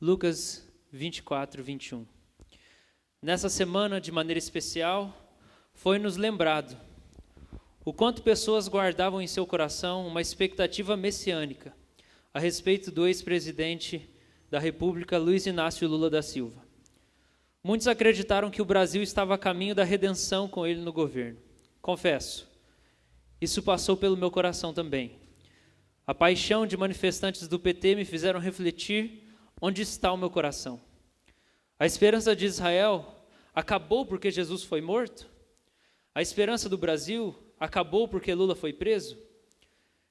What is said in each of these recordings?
Lucas 24, 21. Nessa semana, de maneira especial, foi-nos lembrado o quanto pessoas guardavam em seu coração uma expectativa messiânica a respeito do ex-presidente da República, Luiz Inácio Lula da Silva. Muitos acreditaram que o Brasil estava a caminho da redenção com ele no governo. Confesso, isso passou pelo meu coração também. A paixão de manifestantes do PT me fizeram refletir onde está o meu coração. A esperança de Israel acabou porque Jesus foi morto? A esperança do Brasil acabou porque Lula foi preso?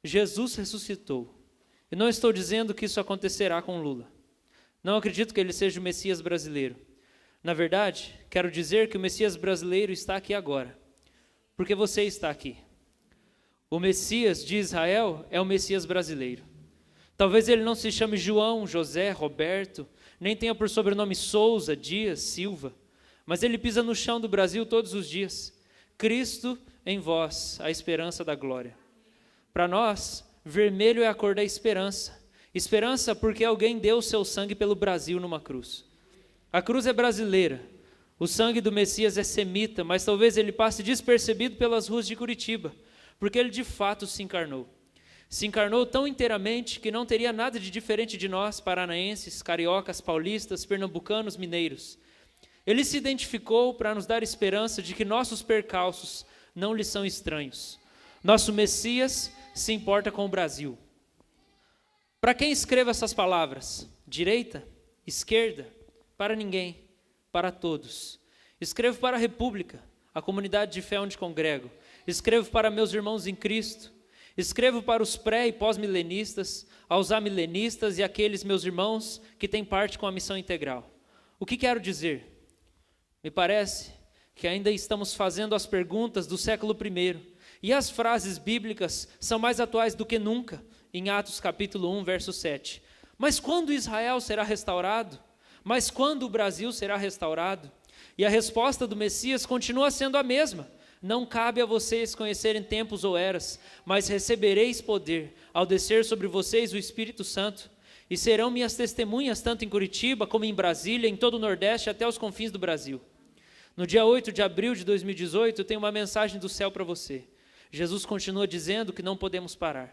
Jesus ressuscitou. E não estou dizendo que isso acontecerá com Lula. Não acredito que ele seja o Messias brasileiro. Na verdade, quero dizer que o Messias brasileiro está aqui agora, porque você está aqui. O Messias de Israel é o Messias brasileiro. Talvez ele não se chame João, José, Roberto, nem tenha por sobrenome Souza, Dias, Silva, mas ele pisa no chão do Brasil todos os dias. Cristo em vós, a esperança da glória. Para nós, vermelho é a cor da esperança. Esperança porque alguém deu o seu sangue pelo Brasil numa cruz. A cruz é brasileira. O sangue do Messias é semita, mas talvez ele passe despercebido pelas ruas de Curitiba, porque ele de fato se encarnou. Se encarnou tão inteiramente que não teria nada de diferente de nós, paranaenses, cariocas, paulistas, pernambucanos, mineiros. Ele se identificou para nos dar esperança de que nossos percalços não lhe são estranhos. Nosso Messias se importa com o Brasil. Para quem escreva essas palavras? Direita? Esquerda? Para ninguém, para todos. Escrevo para a República, a comunidade de fé onde congrego. Escrevo para meus irmãos em Cristo. Escrevo para os pré- e pós-milenistas, aos amilenistas e aqueles meus irmãos que têm parte com a missão integral. O que quero dizer? Me parece que ainda estamos fazendo as perguntas do século I, e as frases bíblicas são mais atuais do que nunca, em Atos capítulo 1, verso 7. Mas quando Israel será restaurado? Mas quando o Brasil será restaurado? E a resposta do Messias continua sendo a mesma. Não cabe a vocês conhecerem tempos ou eras, mas recebereis poder ao descer sobre vocês o Espírito Santo, e serão minhas testemunhas tanto em Curitiba como em Brasília, em todo o Nordeste, até os confins do Brasil. No dia 8 de abril de 2018, eu tenho uma mensagem do céu para você. Jesus continua dizendo que não podemos parar.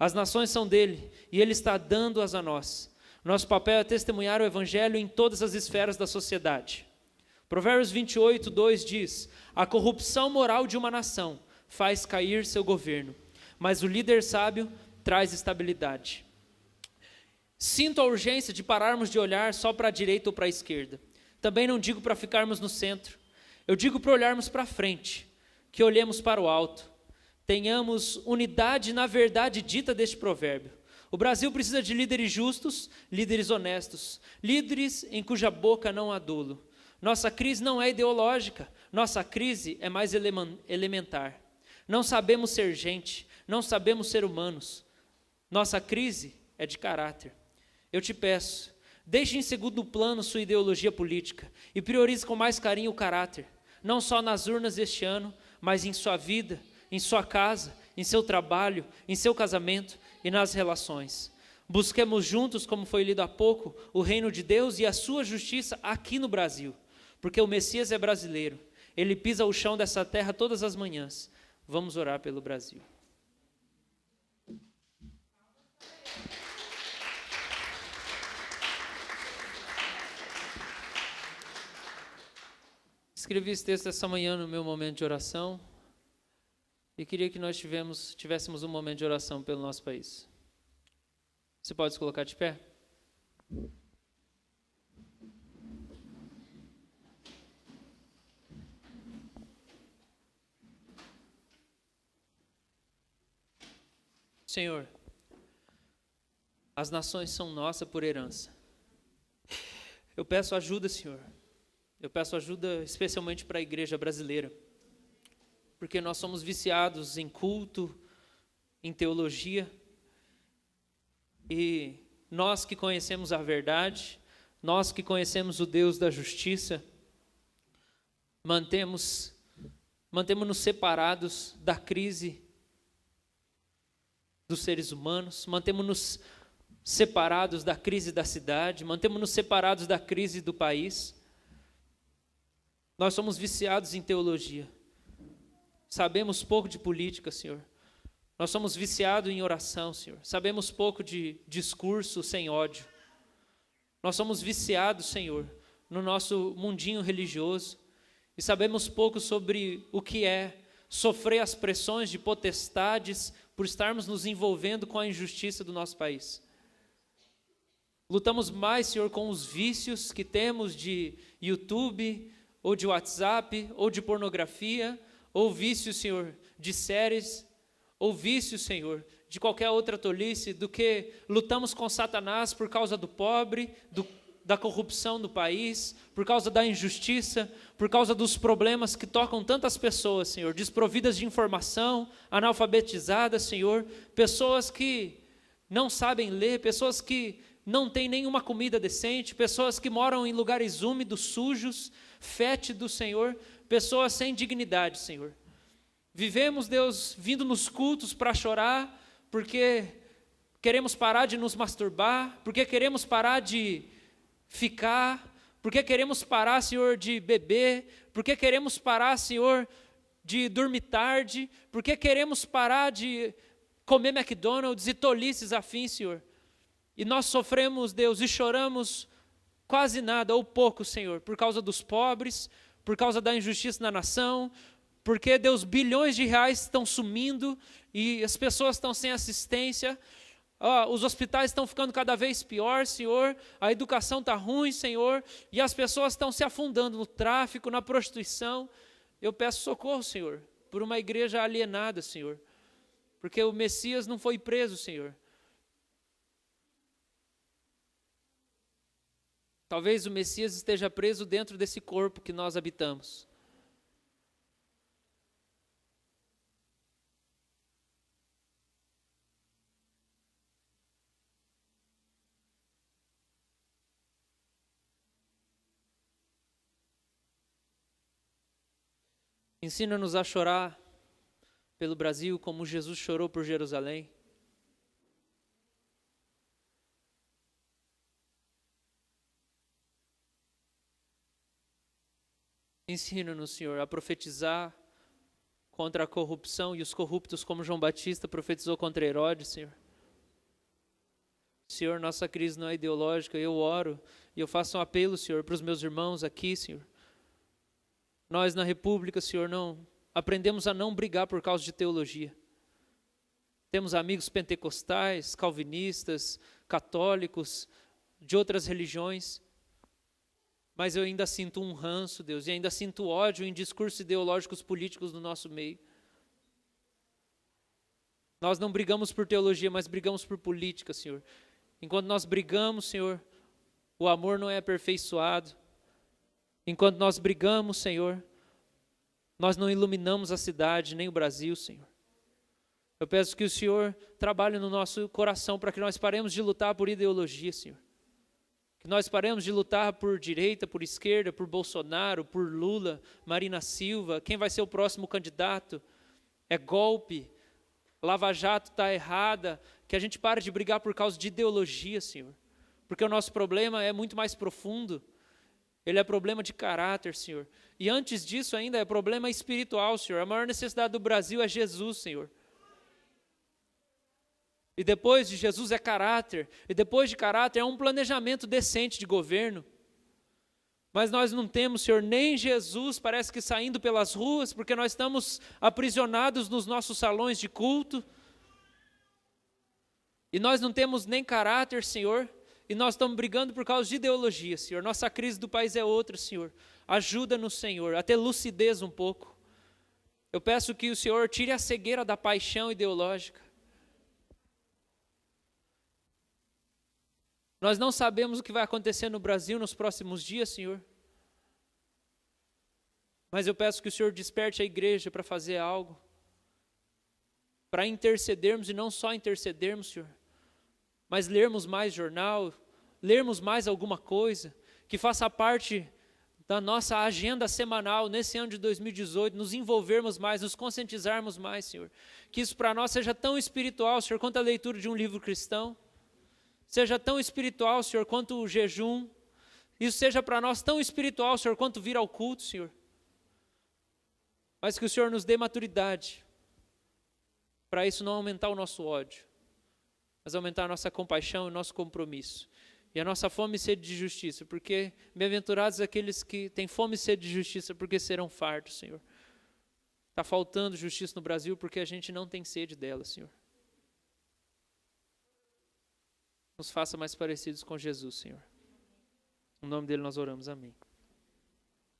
As nações são dele, e ele está dando-as a nós. Nosso papel é testemunhar o Evangelho em todas as esferas da sociedade. Provérbios 28, 2 diz: a corrupção moral de uma nação faz cair seu governo, mas o líder sábio traz estabilidade. Sinto a urgência de pararmos de olhar só para a direita ou para a esquerda. Também não digo para ficarmos no centro. Eu digo para olharmos para frente, que olhemos para o alto. Tenhamos unidade na verdade dita deste provérbio. O Brasil precisa de líderes justos, líderes honestos, líderes em cuja boca não há dolo. Nossa crise não é ideológica, nossa crise é mais elementar. Não sabemos ser gente, não sabemos ser humanos. Nossa crise é de caráter. Eu te peço, deixe em segundo plano sua ideologia política e priorize com mais carinho o caráter, não só nas urnas este ano, mas em sua vida, em sua casa, em seu trabalho, em seu casamento e nas relações. Busquemos juntos, como foi lido há pouco, o reino de Deus e a sua justiça aqui no Brasil, porque o Messias é brasileiro, ele pisa o chão dessa terra todas as manhãs. Vamos orar pelo Brasil. Escrevi esse texto essa manhã no meu momento de oração e queria que nós tivéssemos um momento de oração pelo nosso país. Você pode se colocar de pé? Senhor, as nações são nossas por herança. Eu peço ajuda, Senhor. Eu peço ajuda especialmente para a igreja brasileira, porque nós somos viciados em culto, em teologia, e nós que conhecemos a verdade, nós que conhecemos o Deus da justiça, mantemos-nos separados da crise dos seres humanos, mantemos-nos separados da crise da cidade, mantemos-nos separados da crise do país. Nós somos viciados em teologia. Sabemos pouco de política, Senhor. Nós somos viciados em oração, Senhor. Sabemos pouco de discurso sem ódio. Nós somos viciados, Senhor, no nosso mundinho religioso. E sabemos pouco sobre o que é sofrer as pressões de potestades por estarmos nos envolvendo com a injustiça do nosso país. Lutamos mais, Senhor, com os vícios que temos de YouTube, ou de WhatsApp, ou de pornografia, ou vícios, Senhor, de séries, ou vícios, Senhor, de qualquer outra tolice, do que lutamos com Satanás por causa do pobre, da corrupção do país, por causa da injustiça, por causa dos problemas que tocam tantas pessoas, Senhor, desprovidas de informação, analfabetizadas, Senhor, pessoas que não sabem ler, pessoas que não têm nenhuma comida decente, pessoas que moram em lugares úmidos, sujos, fétidos, Senhor, pessoas sem dignidade, Senhor. Vivemos, Deus, vindo nos cultos para chorar, porque queremos parar de nos masturbar, porque queremos parar de ficar, porque queremos parar, Senhor, de beber, porque queremos parar, Senhor, de dormir tarde, porque queremos parar de comer McDonald's e tolices afins, Senhor. E nós sofremos, Deus, e choramos quase nada ou pouco, Senhor, por causa dos pobres, por causa da injustiça na nação, porque, Deus, bilhões de reais estão sumindo e as pessoas estão sem assistência. Os hospitais estão ficando cada vez pior, Senhor, a educação está ruim, Senhor, e as pessoas estão se afundando no tráfico, na prostituição. Eu peço socorro, Senhor, por uma igreja alienada, Senhor, porque o Messias não foi preso, Senhor. Talvez o Messias esteja preso dentro desse corpo que nós habitamos. Ensina-nos a chorar pelo Brasil como Jesus chorou por Jerusalém. Ensina-nos, Senhor, a profetizar contra a corrupção e os corruptos, como João Batista profetizou contra Herodes, Senhor. Senhor, nossa crise não é ideológica, eu oro e eu faço um apelo, Senhor, para os meus irmãos aqui, Senhor. Nós na República, Senhor, não aprendemos a não brigar por causa de teologia. Temos amigos pentecostais, calvinistas, católicos, de outras religiões, mas eu ainda sinto um ranço, Deus, e ainda sinto ódio em discursos ideológicos políticos no nosso meio. Nós não brigamos por teologia, mas brigamos por política, Senhor. Enquanto nós brigamos, Senhor, o amor não é aperfeiçoado. Enquanto nós brigamos, Senhor, nós não iluminamos a cidade, nem o Brasil, Senhor. Eu peço que o Senhor trabalhe no nosso coração para que nós paremos de lutar por ideologia, Senhor. Que nós paremos de lutar por direita, por esquerda, por Bolsonaro, por Lula, Marina Silva, quem vai ser o próximo candidato, é golpe, Lava Jato está errada, que a gente pare de brigar por causa de ideologia, Senhor. Porque o nosso problema é muito mais profundo. Ele é problema de caráter, Senhor. E antes disso ainda é problema espiritual, Senhor. A maior necessidade do Brasil é Jesus, Senhor. E depois de Jesus é caráter. E depois de caráter é um planejamento decente de governo. Mas nós não temos, Senhor, nem Jesus, parece que saindo pelas ruas, porque nós estamos aprisionados nos nossos salões de culto. E nós não temos nem caráter, Senhor. E nós estamos brigando por causa de ideologia, Senhor. Nossa crise do país é outra, Senhor. Ajuda-nos, Senhor, a ter lucidez um pouco. Eu peço que o Senhor tire a cegueira da paixão ideológica. Nós não sabemos o que vai acontecer no Brasil nos próximos dias, Senhor. Mas eu peço que o Senhor desperte a igreja para fazer algo. Para intercedermos e não só intercedermos, Senhor. Mas lermos mais jornal, lermos mais alguma coisa, que faça parte da nossa agenda semanal nesse ano de 2018, nos envolvermos mais, nos conscientizarmos mais, Senhor. Que isso para nós seja tão espiritual, Senhor, quanto a leitura de um livro cristão. seja tão espiritual, Senhor, quanto o jejum. Isso seja para nós tão espiritual, Senhor, quanto vir ao culto, Senhor. Mas que o Senhor nos dê maturidade, para isso não aumentar o nosso ódio, mas aumentar a nossa compaixão e o nosso compromisso. E a nossa fome e sede de justiça, porque bem-aventurados aqueles que têm fome e sede de justiça, porque serão fartos, Senhor. Está faltando justiça no Brasil porque a gente não tem sede dela, Senhor. Nos faça mais parecidos com Jesus, Senhor. No nome dele nós oramos, amém.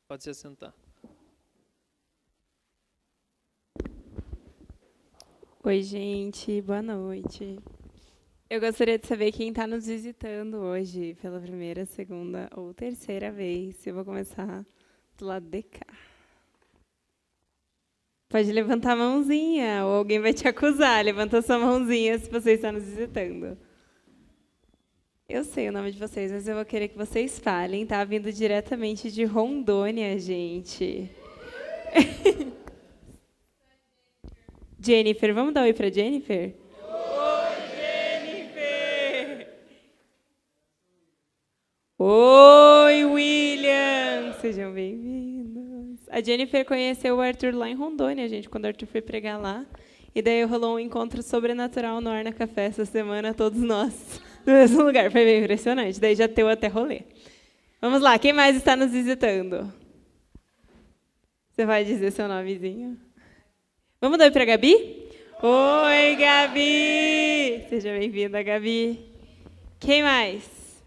Pode se assentar. Oi, gente, boa noite. Eu gostaria de saber quem está nos visitando hoje pela primeira, segunda ou terceira vez. Eu vou começar do lado de cá. Pode levantar a mãozinha, ou alguém vai te acusar. Levanta sua mãozinha se você está nos visitando. Eu sei o nome de vocês, mas eu vou querer que vocês falem. Tá vindo diretamente de Rondônia, gente. Jennifer, vamos dar um oi para Jennifer? Oi, Jennifer! Oi, William! Sejam bem-vindos. A Jennifer conheceu o Arthur lá em Rondônia, gente, quando o Arthur foi pregar lá. E daí rolou um encontro sobrenatural no Arna Café essa semana, todos nós no mesmo lugar. Foi bem impressionante. Daí já deu até rolê. Vamos lá, quem mais está nos visitando? Você vai dizer seu nomezinho? Vamos dar oi para a Gabi? Oi, Gabi! Seja bem-vinda, Gabi. Quem mais?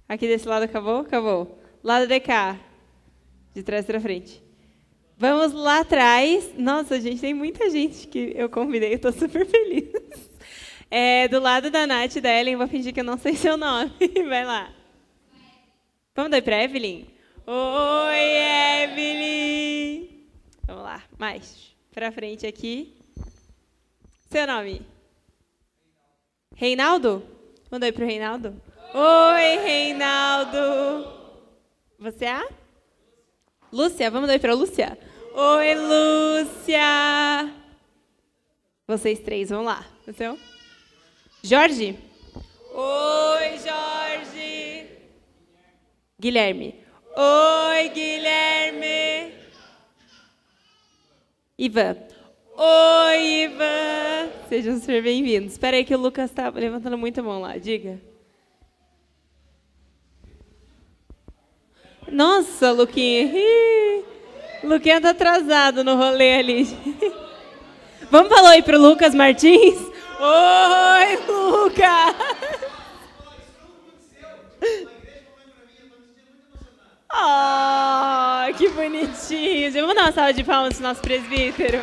Aqui desse lado acabou? Acabou. Lado de cá. De trás para frente. Vamos lá atrás. Nossa, gente, tem muita gente que eu convidei. Eu estou super feliz. Do lado da Nath e da Ellen, vou fingir que eu não sei seu nome. Vai lá. Vamos dar oi para a Evelyn? Oi, Evelyn! Vamos lá, mais. Para frente aqui. Seu nome? Reinaldo? Manda oi para o Reinaldo. Oi, Reinaldo. Você é a? Lúcia, vamos dar oi para a Lúcia. Oi, Lúcia. Vocês três, vamos lá. O seu? Jorge? Oi, Jorge. Guilherme. Oi, Guilherme. Ivan. Oi, Ivan. Sejam super bem-vindos. Espera aí que o Lucas está levantando muita mão lá. Diga. Nossa, Luquinha. Luquinha está atrasado no rolê ali. Vamos falar oi para o Lucas Martins? Oi, Lucas. Oh, que bonitinho. Vamos dar uma salva de palmas para o nosso presbítero.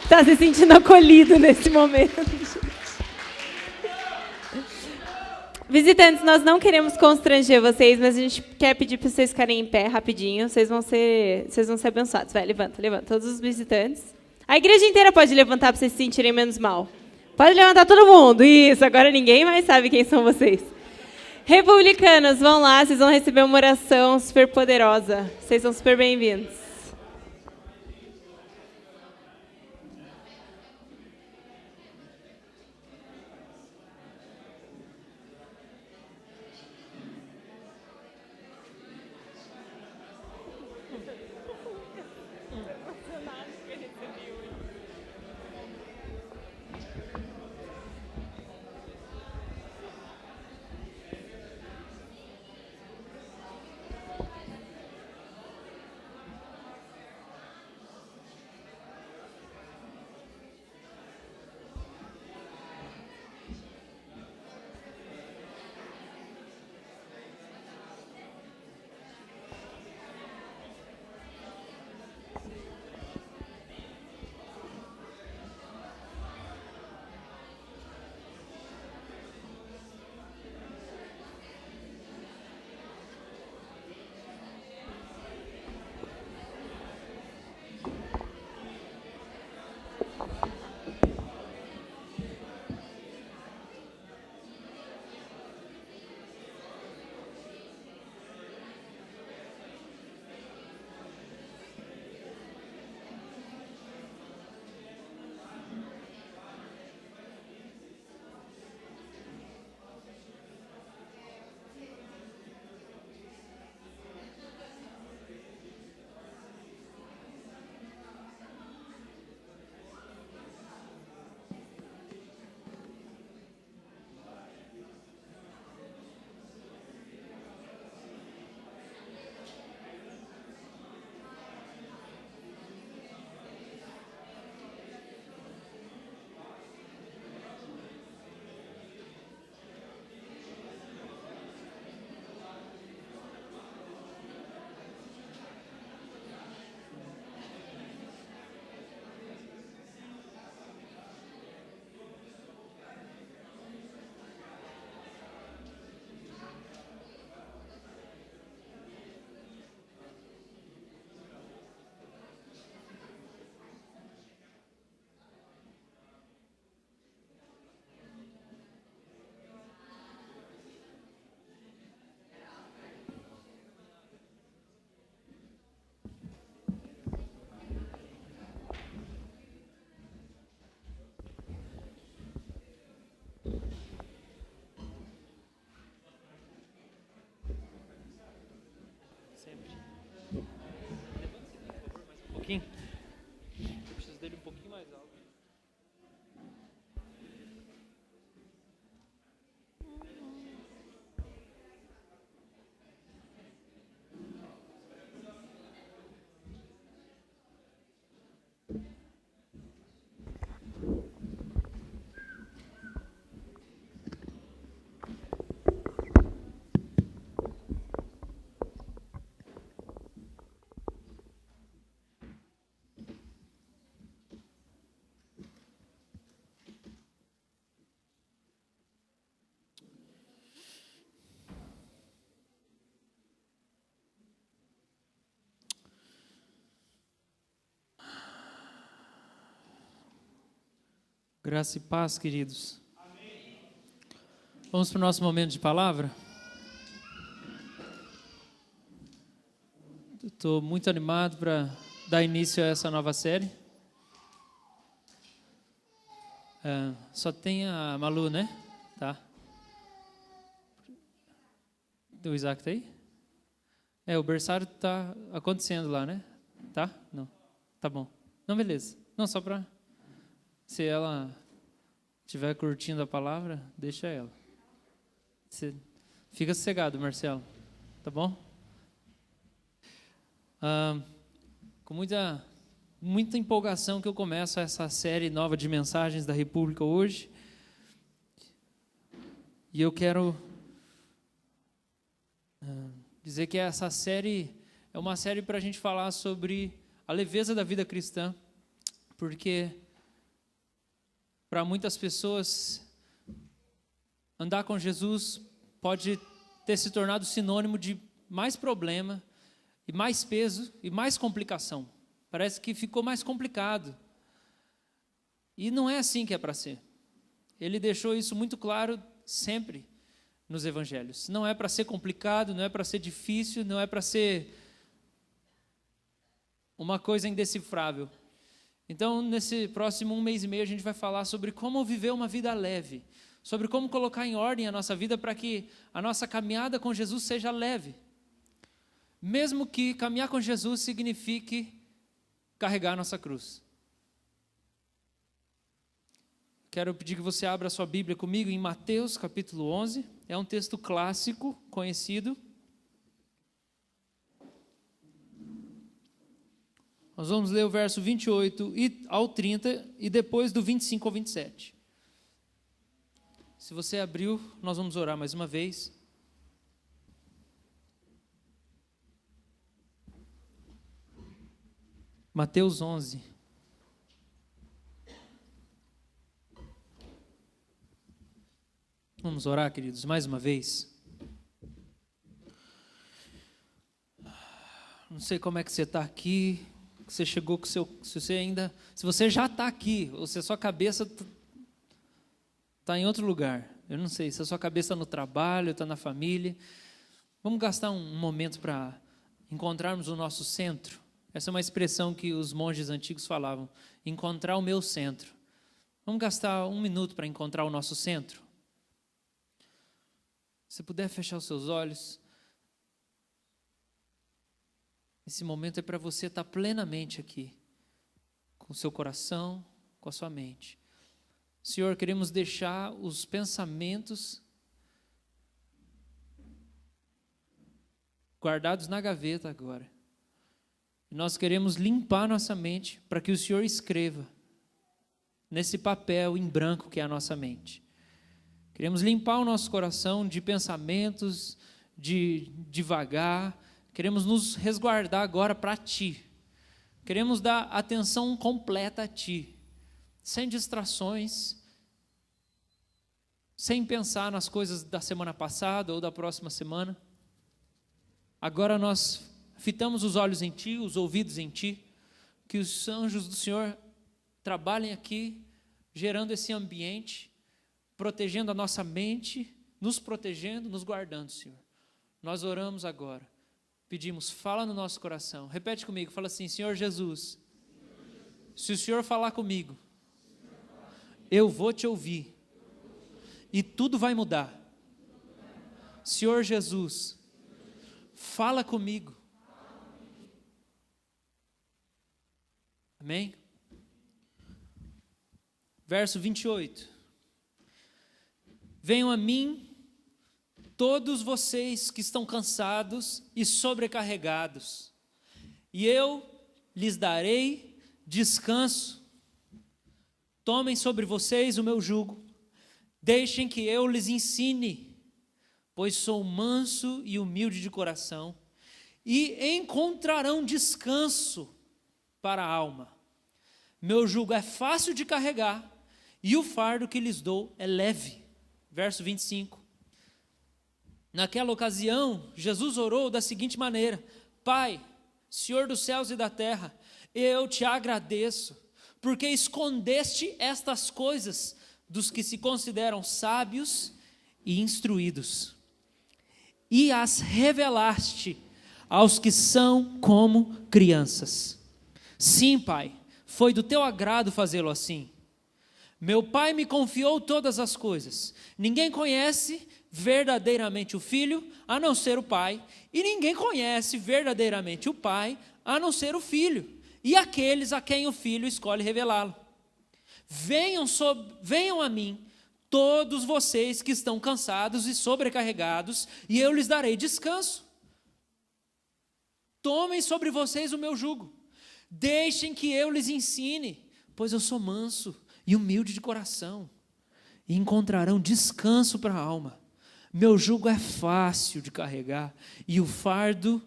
Está se sentindo acolhido nesse momento. Visitantes, nós não queremos constranger vocês, mas a gente quer pedir para vocês ficarem em pé rapidinho. Vocês vão ser abençoados. Vai, levanta. Todos os visitantes. A igreja inteira pode levantar para vocês se sentirem menos mal. Pode levantar todo mundo. Isso, agora ninguém mais sabe quem são vocês. Republicanos, vão lá, vocês vão receber uma oração super poderosa. Vocês são super bem-vindos. Graça e paz, queridos. Amém. Vamos para o nosso momento de palavra? Estou muito animado para dar início a essa nova série. Só tem a Malu, né? Tá. O Isaac tá aí? O berçário tá acontecendo lá, né? Tá? Não. Tá bom. Não, beleza. Não, só para... Se ela estiver curtindo a palavra, deixa ela. Fica sossegado, Marcelo. Tá bom? Com muita empolgação que eu começo essa série nova de mensagens da República hoje. E eu quero dizer que essa série é uma série para a gente falar sobre a leveza da vida cristã, porque para muitas pessoas andar com Jesus pode ter se tornado sinônimo de mais problema e mais peso e mais complicação. Parece que ficou mais complicado. E não é assim que é para ser. Ele deixou isso muito claro sempre nos evangelhos. Não é para ser complicado, não é para ser difícil, não é para ser uma coisa indecifrável. Então, nesse próximo 1 mês e meio, a gente vai falar sobre como viver uma vida leve, sobre como colocar em ordem a nossa vida para que a nossa caminhada com Jesus seja leve. Mesmo que caminhar com Jesus signifique carregar a nossa cruz. Quero pedir que você abra a sua Bíblia comigo em Mateus capítulo 11. É um texto clássico, conhecido. Nós vamos ler o verso 28 ao 30 e depois do 25 ao 27. Se você abriu, nós vamos orar mais uma vez. Mateus 11. Vamos orar, queridos, mais uma vez. Não sei como é que você está aqui, que você chegou com se você já está aqui, ou se a sua cabeça está em outro lugar. Eu não sei se a sua cabeça está no trabalho, está na família. Vamos gastar um momento para encontrarmos o nosso centro. Essa é uma expressão que os monges antigos falavam, encontrar o meu centro. Vamos gastar 1 minuto para encontrar o nosso centro? Se puder fechar os seus olhos, esse momento é para você estar plenamente aqui, com o seu coração, com a sua mente. Senhor, queremos deixar os pensamentos guardados na gaveta agora. Nós queremos limpar nossa mente para que o Senhor escreva nesse papel em branco que é a nossa mente. Queremos limpar o nosso coração de pensamentos, de devagar. Queremos nos resguardar agora para Ti. Queremos dar atenção completa a Ti, sem distrações, sem pensar nas coisas da semana passada ou da próxima semana. Agora nós fitamos os olhos em Ti, os ouvidos em Ti, que os anjos do Senhor trabalhem aqui, gerando esse ambiente, protegendo a nossa mente, nos protegendo, nos guardando, Senhor. Nós oramos agora, pedimos, fala no nosso coração, repete comigo, fala assim, Senhor Jesus, se o Senhor falar comigo, eu vou te ouvir, e tudo vai mudar. Senhor Jesus, fala comigo. Amém? Verso 28. Venham a mim todos vocês que estão cansados e sobrecarregados, e eu lhes darei descanso. Tomem sobre vocês o meu jugo, deixem que eu lhes ensine, pois sou manso e humilde de coração, e encontrarão descanso para a alma. Meu jugo é fácil de carregar, e o fardo que lhes dou é leve. Verso 25. Naquela ocasião, Jesus orou da seguinte maneira: Pai, Senhor dos céus e da terra, eu te agradeço, porque escondeste estas coisas dos que se consideram sábios e instruídos, e as revelaste aos que são como crianças. Sim, Pai, foi do teu agrado fazê-lo assim. Meu Pai me confiou todas as coisas. Ninguém conhece verdadeiramente o Filho, a não ser o Pai, e ninguém conhece verdadeiramente o Pai, a não ser o Filho, e aqueles a quem o Filho escolhe revelá-lo. Venham a mim, todos vocês que estão cansados e sobrecarregados, e eu lhes darei descanso. Tomem sobre vocês o meu jugo, deixem que eu lhes ensine, pois eu sou manso e humilde de coração, e encontrarão descanso para a alma. Meu jugo é fácil de carregar, e o fardo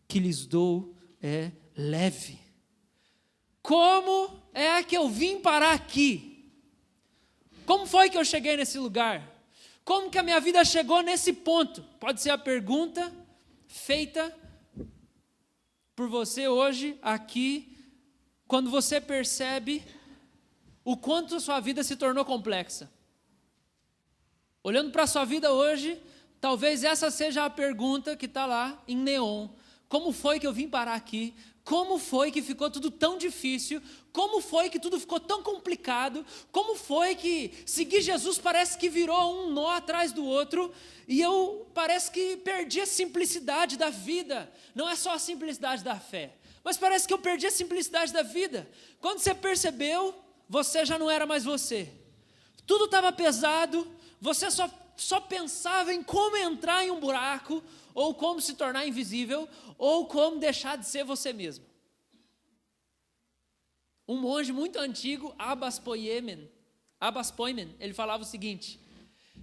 que lhes dou é leve. Como é que eu vim parar aqui? Como foi que eu cheguei nesse lugar? Como que a minha vida chegou nesse ponto? Pode ser a pergunta feita por você hoje, aqui, quando você percebe o quanto a sua vida se tornou complexa. Olhando para a sua vida hoje, talvez essa seja a pergunta que está lá em neon. Como foi que eu vim parar aqui? Como foi que ficou tudo tão difícil? Como foi que tudo ficou tão complicado? Como foi que seguir Jesus parece que virou um nó atrás do outro e eu parece que perdi a simplicidade da vida? Não é só a simplicidade da fé, mas parece que eu perdi a simplicidade da vida. Quando você percebeu, você já não era mais você. Tudo estava pesado, você só pensava em como entrar em um buraco, ou como se tornar invisível, ou como deixar de ser você mesmo. Um monge muito antigo, Abbas Poemen, ele falava o seguinte: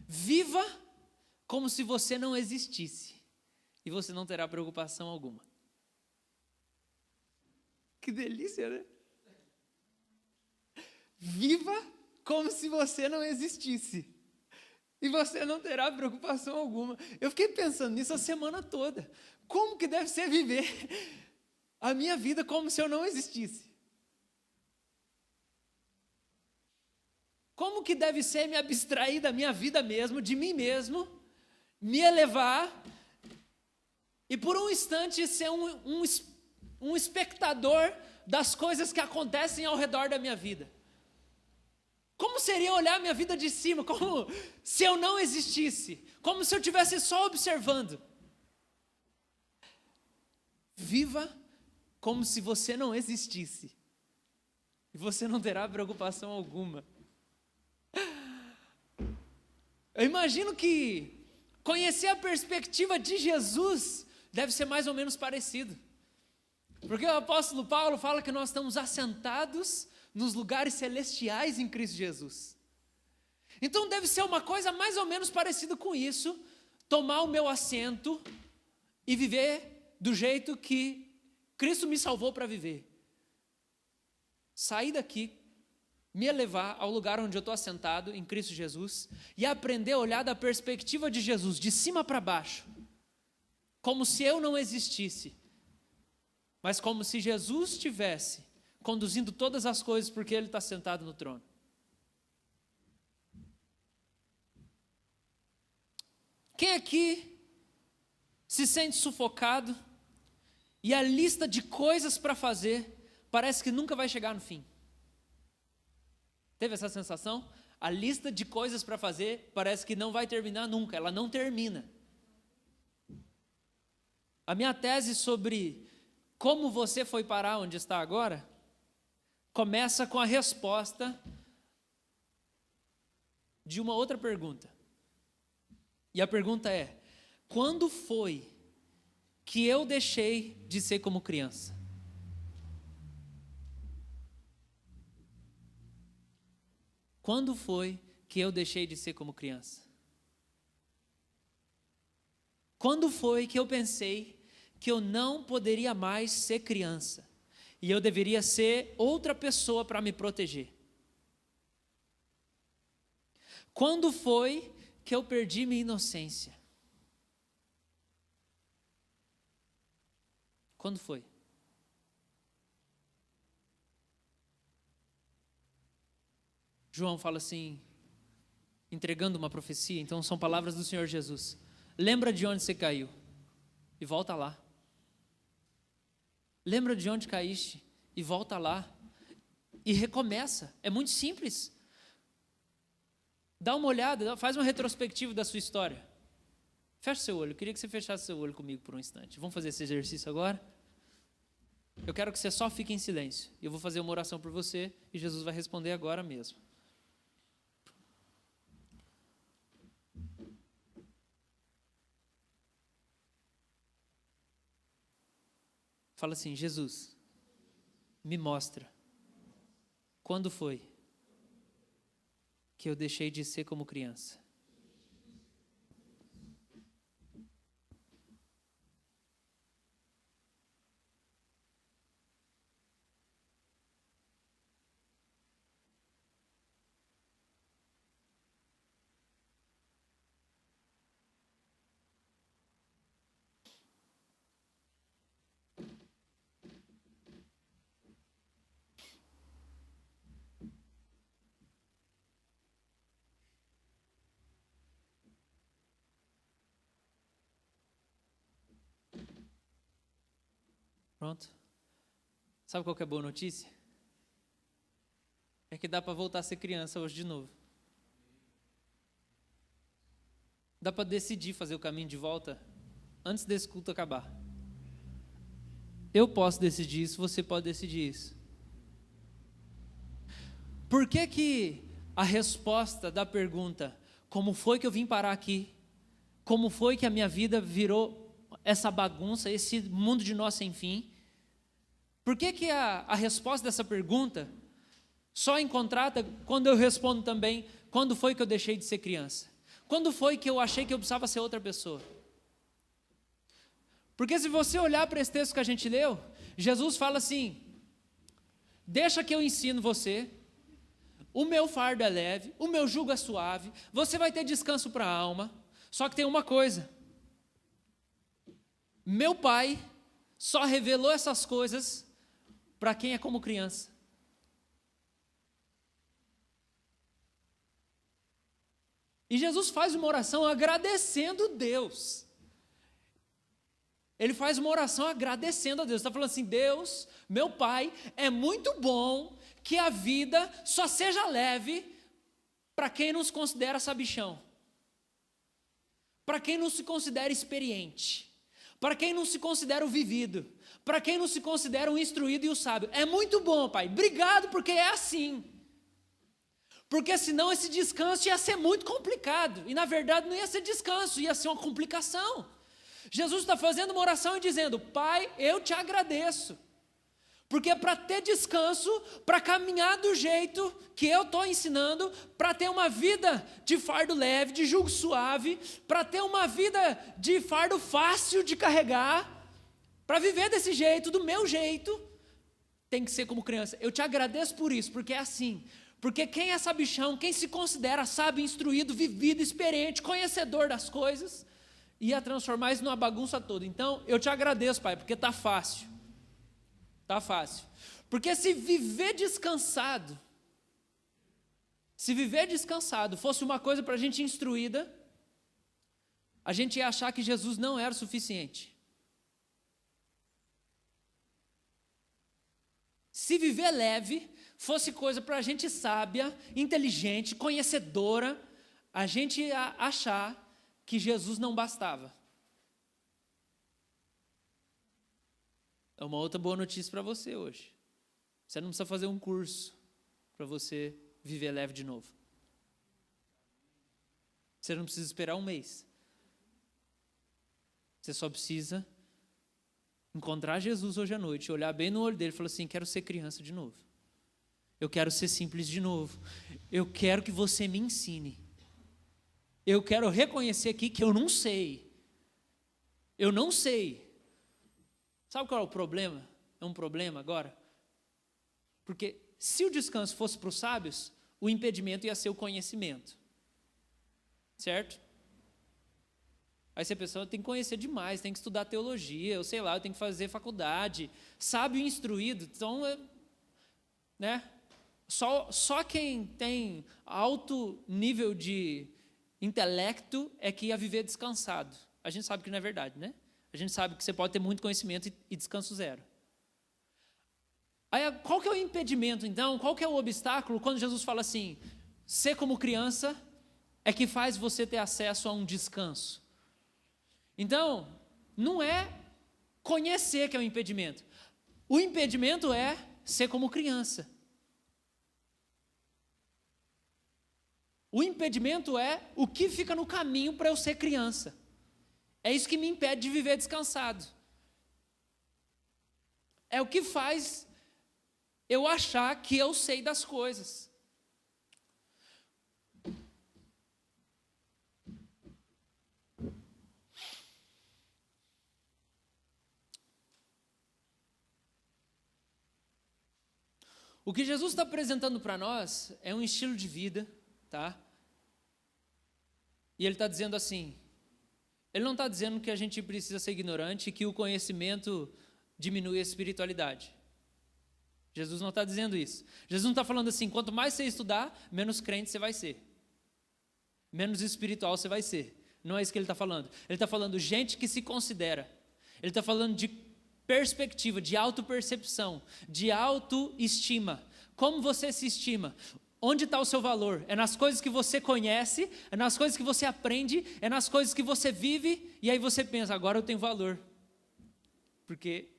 viva como se você não existisse, e você não terá preocupação alguma. Que delícia, né? Viva como se você não existisse, e você não terá preocupação alguma. Eu fiquei pensando nisso a semana toda. Como que deve ser viver a minha vida como se eu não existisse? Como que deve ser me abstrair da minha vida mesmo, de mim mesmo, me elevar e por um instante ser um espectador das coisas que acontecem ao redor da minha vida? Como seria olhar a minha vida de cima, como se eu não existisse, como se eu estivesse só observando? Viva como se você não existisse, e você não terá preocupação alguma. Eu imagino que conhecer a perspectiva de Jesus deve ser mais ou menos parecido, porque o apóstolo Paulo fala que nós estamos assentados nos lugares celestiais em Cristo Jesus. Então deve ser uma coisa mais ou menos parecida com isso, tomar o meu assento e viver do jeito que Cristo me salvou para viver. Sair daqui, me elevar ao lugar onde eu estou assentado em Cristo Jesus e aprender a olhar da perspectiva de Jesus, de cima para baixo, como se eu não existisse, mas como se Jesus estivesse conduzindo todas as coisas, porque Ele está sentado no trono. Quem aqui se sente sufocado e a lista de coisas para fazer parece que nunca vai chegar no fim? Teve essa sensação? A lista de coisas para fazer parece que não vai terminar nunca, ela não termina. A minha tese sobre como você foi parar onde está agora começa com a resposta de uma outra pergunta. E a pergunta é: quando foi que eu deixei de ser como criança? Quando foi que eu deixei de ser como criança? Quando foi que eu pensei que eu não poderia mais ser criança e eu deveria ser outra pessoa para me proteger? Quando foi que eu perdi minha inocência? Quando foi? João fala assim, entregando uma profecia, então são palavras do Senhor Jesus. Lembra de onde você caiu e volta lá. Lembra de onde caíste e volta lá. E recomeça. É muito simples. Dá uma olhada, faz uma retrospectiva da sua história. Fecha seu olho. Eu queria que você fechasse seu olho comigo por um instante. Vamos fazer esse exercício agora? Eu quero que você só fique em silêncio. Eu vou fazer uma oração por você e Jesus vai responder agora mesmo. Fala assim, Jesus, me mostra, quando foi que eu deixei de ser como criança? Pronto. Sabe qual que é a boa notícia? É que dá para voltar a ser criança hoje de novo. Dá para decidir fazer o caminho de volta antes desse culto acabar. Eu posso decidir isso, você pode decidir isso. Por que que a resposta da pergunta, como foi que eu vim parar aqui? Como foi que a minha vida virou essa bagunça, esse mundo de nós sem fim? Por que que a resposta dessa pergunta só é encontrada quando eu respondo também, quando foi que eu deixei de ser criança? Quando foi que eu achei que eu precisava ser outra pessoa? Porque se você olhar para esse texto que a gente leu, Jesus fala assim, deixa que eu ensino você, o meu fardo é leve, o meu jugo é suave, você vai ter descanso para a alma, só que tem uma coisa, meu Pai só revelou essas coisas para quem é como criança. E Jesus faz uma oração agradecendo Deus. Ele faz uma oração agradecendo a Deus. Está falando assim, Deus, meu Pai, é muito bom que a vida só seja leve para quem não se considera sabichão. Para quem não se considera experiente. Para quem não se considera o vivido. Para quem não se considera o instruído e o sábio. É muito bom, Pai. Obrigado, porque é assim. Porque senão esse descanso ia ser muito complicado. E na verdade não ia ser descanso, ia ser uma complicação. Jesus está fazendo uma oração e dizendo, Pai, eu te agradeço. Porque para ter descanso, para caminhar do jeito que eu estou ensinando, para ter uma vida de fardo leve, de jugo suave, para ter uma vida de fardo fácil de carregar, para viver desse jeito, do meu jeito, tem que ser como criança. Eu te agradeço por isso, porque é assim. Porque quem é sabichão, quem se considera sábio, instruído, vivido, experiente, conhecedor das coisas, ia transformar isso numa bagunça toda. Então, eu te agradeço, Pai, porque está fácil. Está fácil. Porque se viver descansado fosse uma coisa para a gente instruída, a gente ia achar que Jesus não era o suficiente. Se viver leve fosse coisa para a gente sábia, inteligente, conhecedora, a gente ia achar que Jesus não bastava. É uma outra boa notícia para você hoje. Você não precisa fazer um curso para você viver leve de novo. Você não precisa esperar um mês. Você só precisa encontrar Jesus hoje à noite, olhar bem no olho dele e falar assim, quero ser criança de novo. Eu quero ser simples de novo. Eu quero que você me ensine. Eu quero reconhecer aqui que eu não sei. Eu não sei. Sabe qual é o problema? É um problema agora? Porque se o descanso fosse para os sábios, o impedimento ia ser o conhecimento. Certo? Aí você pensa, eu tenho que conhecer demais, tem que estudar teologia, eu sei lá, eu tenho que fazer faculdade. Sábio e instruído, então, né? Só quem tem alto nível de intelecto é que ia viver descansado. A gente sabe que não é verdade, né? A gente sabe que você pode ter muito conhecimento e descanso zero. Aí, qual que é o impedimento, então? Qual que é o obstáculo quando Jesus fala assim, ser como criança é que faz você ter acesso a um descanso? Então, não é conhecer que é o impedimento. O impedimento é ser como criança. O impedimento é o que fica no caminho para eu ser criança. É isso que me impede de viver descansado. É o que faz eu achar que eu sei das coisas. O que Jesus está apresentando para nós é um estilo de vida, tá? E ele está dizendo assim, ele não está dizendo que a gente precisa ser ignorante e que o conhecimento diminui a espiritualidade. Jesus não está dizendo isso. Jesus não está falando assim, quanto mais você estudar, menos crente você vai ser. Menos espiritual você vai ser. Não é isso que ele está falando. Ele está falando gente que se considera. Ele está falando de perspectiva, de autopercepção, de autoestima. Como você se estima? Onde está o seu valor? É nas coisas que você conhece, é nas coisas que você aprende, é nas coisas que você vive, e aí você pensa, agora eu tenho valor. Porque...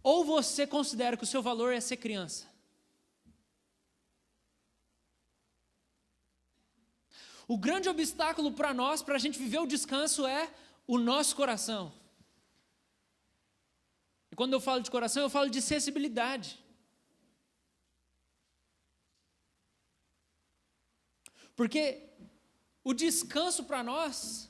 Ou você considera que o seu valor é ser criança? O grande obstáculo para nós, para a gente viver o descanso, é o nosso coração. E quando eu falo de coração, eu falo de sensibilidade. Porque o descanso para nós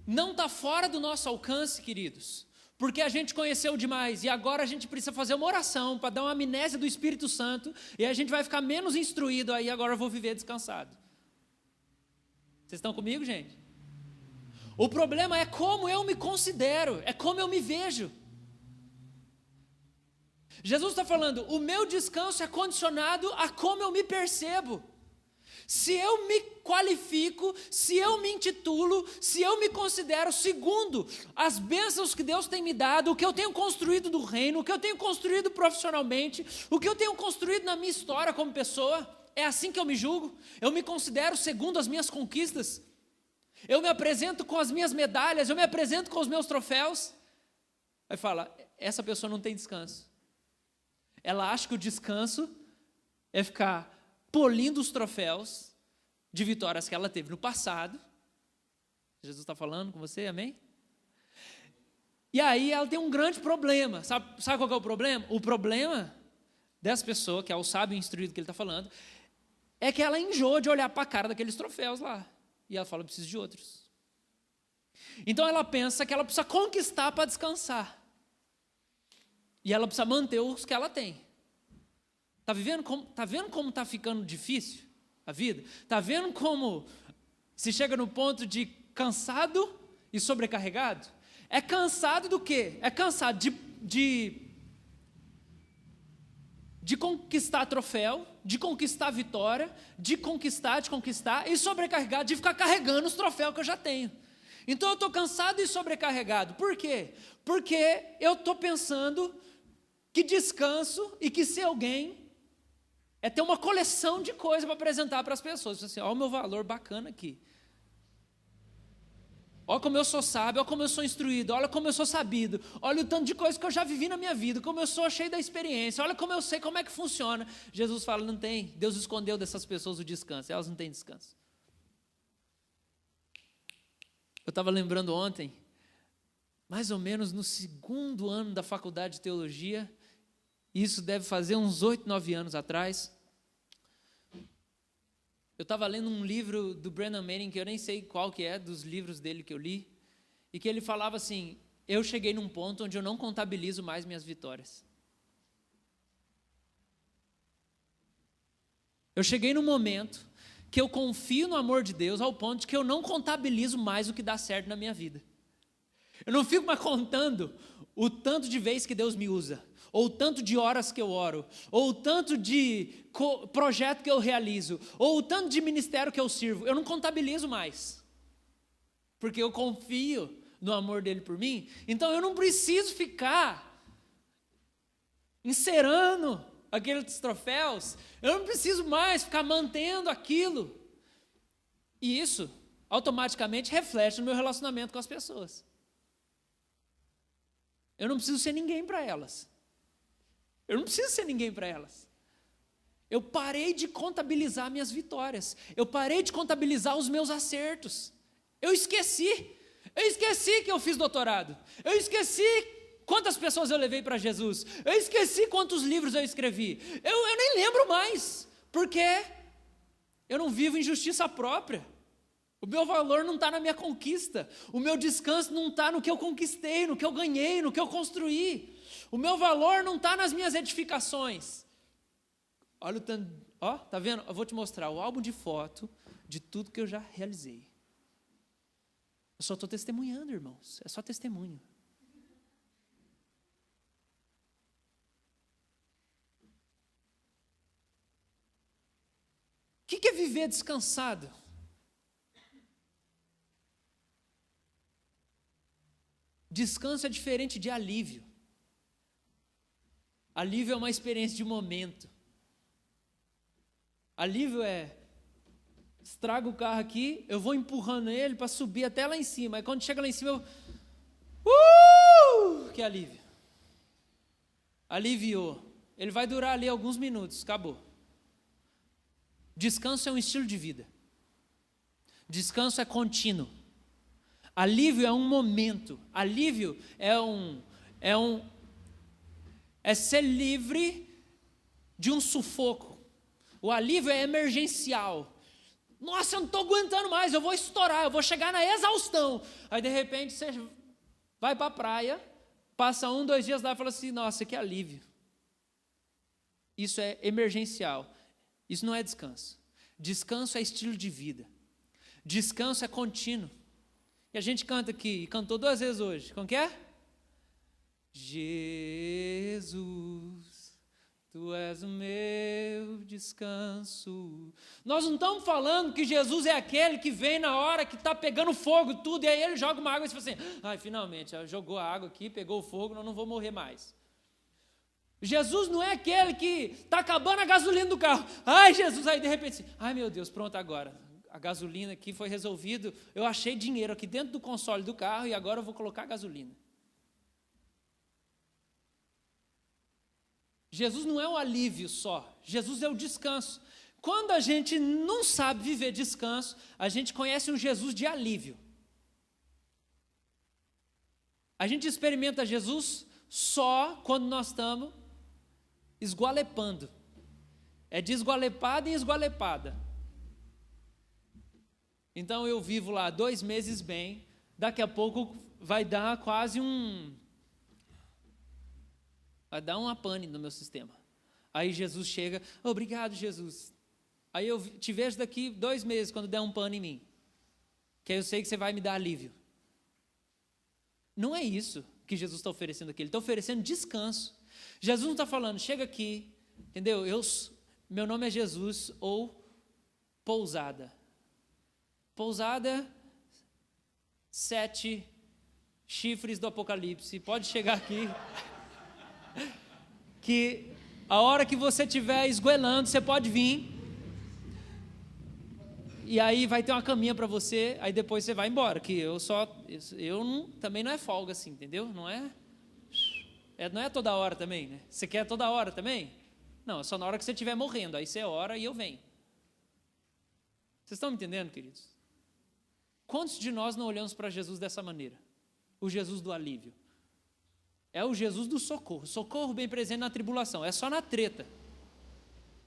não está fora do nosso alcance, queridos. Porque a gente conheceu demais e agora a gente precisa fazer uma oração para dar uma amnésia do Espírito Santo e a gente vai ficar menos instruído, aí agora eu vou viver descansado. Vocês estão comigo, gente? O problema é como eu me considero, é como eu me vejo. Jesus está falando, o meu descanso é condicionado a como eu me percebo. Se eu me qualifico, se eu me intitulo, se eu me considero segundo as bênçãos que Deus tem me dado, o que eu tenho construído do reino, o que eu tenho construído profissionalmente, o que eu tenho construído na minha história como pessoa, é assim que eu me julgo. Eu me considero segundo as minhas conquistas. Eu me apresento com as minhas medalhas, eu me apresento com os meus troféus. Aí fala, essa pessoa não tem descanso. Ela acha que o descanso é ficar polindo os troféus de vitórias que ela teve no passado. Jesus está falando com você, amém? E aí ela tem um grande problema. Sabe qual que é o problema? O problema dessa pessoa, que é o sábio instruído que ele está falando, é que ela enjoa de olhar para a cara daqueles troféus lá. E ela fala, eu preciso de outros. Então ela pensa que ela precisa conquistar para descansar. E ela precisa manter os que ela tem. Está vendo como está ficando difícil a vida? Está vendo como se chega no ponto de cansado e sobrecarregado? É cansado do quê? É cansado de conquistar troféu, de conquistar vitória, de conquistar, e sobrecarregado de ficar carregando os troféus que eu já tenho. Então eu estou cansado e sobrecarregado. Por quê? Porque eu estou pensando que descanso e que ser alguém é ter uma coleção de coisas para apresentar para as pessoas. Assim, olha o meu valor bacana aqui. Olha como eu sou sábio, olha como eu sou instruído, olha como eu sou sabido, olha o tanto de coisas que eu já vivi na minha vida, como eu sou cheio da experiência, olha como eu sei como é que funciona. Jesus fala, não tem, Deus escondeu dessas pessoas o descanso, elas não têm descanso. Eu estava lembrando ontem, mais ou menos no 2º ano da faculdade de teologia, isso deve fazer uns 8, 9 anos atrás, eu estava lendo um livro do Brennan Manning, que eu nem sei qual que é, dos livros dele que eu li, e que ele falava assim, eu cheguei num ponto onde eu não contabilizo mais minhas vitórias. Eu cheguei num momento que eu confio no amor de Deus ao ponto de que eu não contabilizo mais o que dá certo na minha vida. Eu não fico mais contando o tanto de vezes que Deus me usa, ou o tanto de horas que eu oro, ou o tanto de projeto que eu realizo, ou o tanto de ministério que eu sirvo. Eu não contabilizo mais, porque eu confio no amor dele por mim. Então eu não preciso ficar encerando aqueles troféus, eu não preciso mais ficar mantendo aquilo. E isso automaticamente reflete no meu relacionamento com as pessoas. Eu não preciso ser ninguém para elas. Eu não preciso ser ninguém para elas. Eu parei de contabilizar minhas vitórias. Eu parei de contabilizar os meus acertos. Eu esqueci que eu fiz doutorado. Eu esqueci quantas pessoas eu levei para Jesus. Eu esqueci quantos livros eu escrevi. Eu nem lembro mais, porque eu não vivo em justiça própria. O meu valor não está na minha conquista. O meu descanso não está no que eu conquistei, no que eu ganhei, no que eu construí. O meu valor não está nas minhas edificações. Olha o tanto, ó, tá vendo? Eu vou te mostrar o álbum de foto de tudo que eu já realizei. Eu só estou testemunhando, irmãos. É só testemunho. O que é viver descansado? Descanso é diferente de alívio. Alívio é uma experiência de momento. Alívio é, estraga o carro aqui, eu vou empurrando ele para subir até lá em cima. Aí quando chega lá em cima, que alívio. Aliviou. Ele vai durar ali alguns minutos, acabou. Descanso é um estilo de vida. Descanso é contínuo. Alívio é um momento. Alívio é ser livre de um sufoco. O alívio é emergencial. Nossa, eu não estou aguentando mais, eu vou estourar, eu vou chegar na exaustão. Aí de repente você vai para a praia, passa 1, 2 dias lá e fala assim, nossa, que alívio. Isso é emergencial. Isso não é descanso. Descanso é estilo de vida. Descanso é contínuo. E a gente canta aqui, cantou 2 vezes hoje. Como que é? Jesus, Tu és o meu descanso. Nós não estamos falando que Jesus é aquele que vem na hora que está pegando fogo tudo, e aí ele joga uma água e você fala assim, ai, finalmente, jogou a água aqui, pegou o fogo, eu não vou morrer mais. Jesus não é aquele que está acabando a gasolina do carro. Ai, Jesus, aí de repente, ai meu Deus, pronto agora. A gasolina aqui foi resolvido, eu achei dinheiro aqui dentro do console do carro e agora eu vou colocar gasolina. Jesus não é um alívio só, Jesus é o descanso. Quando a gente não sabe viver descanso, a gente conhece um Jesus de alívio. A gente experimenta Jesus só quando nós estamos esgualepando. É de esgualepada em esgualepada. Então eu vivo lá 2 meses bem, daqui a pouco vai dar quase vai dar uma pane no meu sistema. Aí Jesus chega, obrigado Jesus. Aí eu te vejo daqui 2 meses quando der um pane em mim. Que aí eu sei que você vai me dar alívio. Não é isso que Jesus está oferecendo aqui, Ele está oferecendo descanso. Jesus não está falando, chega aqui, entendeu? Meu nome é Jesus, ou pousada. Pousada, 7 chifres do Apocalipse. Pode chegar aqui. Que a hora que você estiver esgoelando, você pode vir. E aí vai ter uma caminha para você, aí depois você vai embora. Que também não é folga assim, entendeu? Não é toda hora também, né? Você quer toda hora também? Não, é só na hora que você estiver morrendo. Aí você ora e eu venho. Vocês estão me entendendo, queridos? Quantos de nós não olhamos para Jesus dessa maneira? O Jesus do alívio. É o Jesus do socorro. Socorro bem presente na tribulação. É só na treta.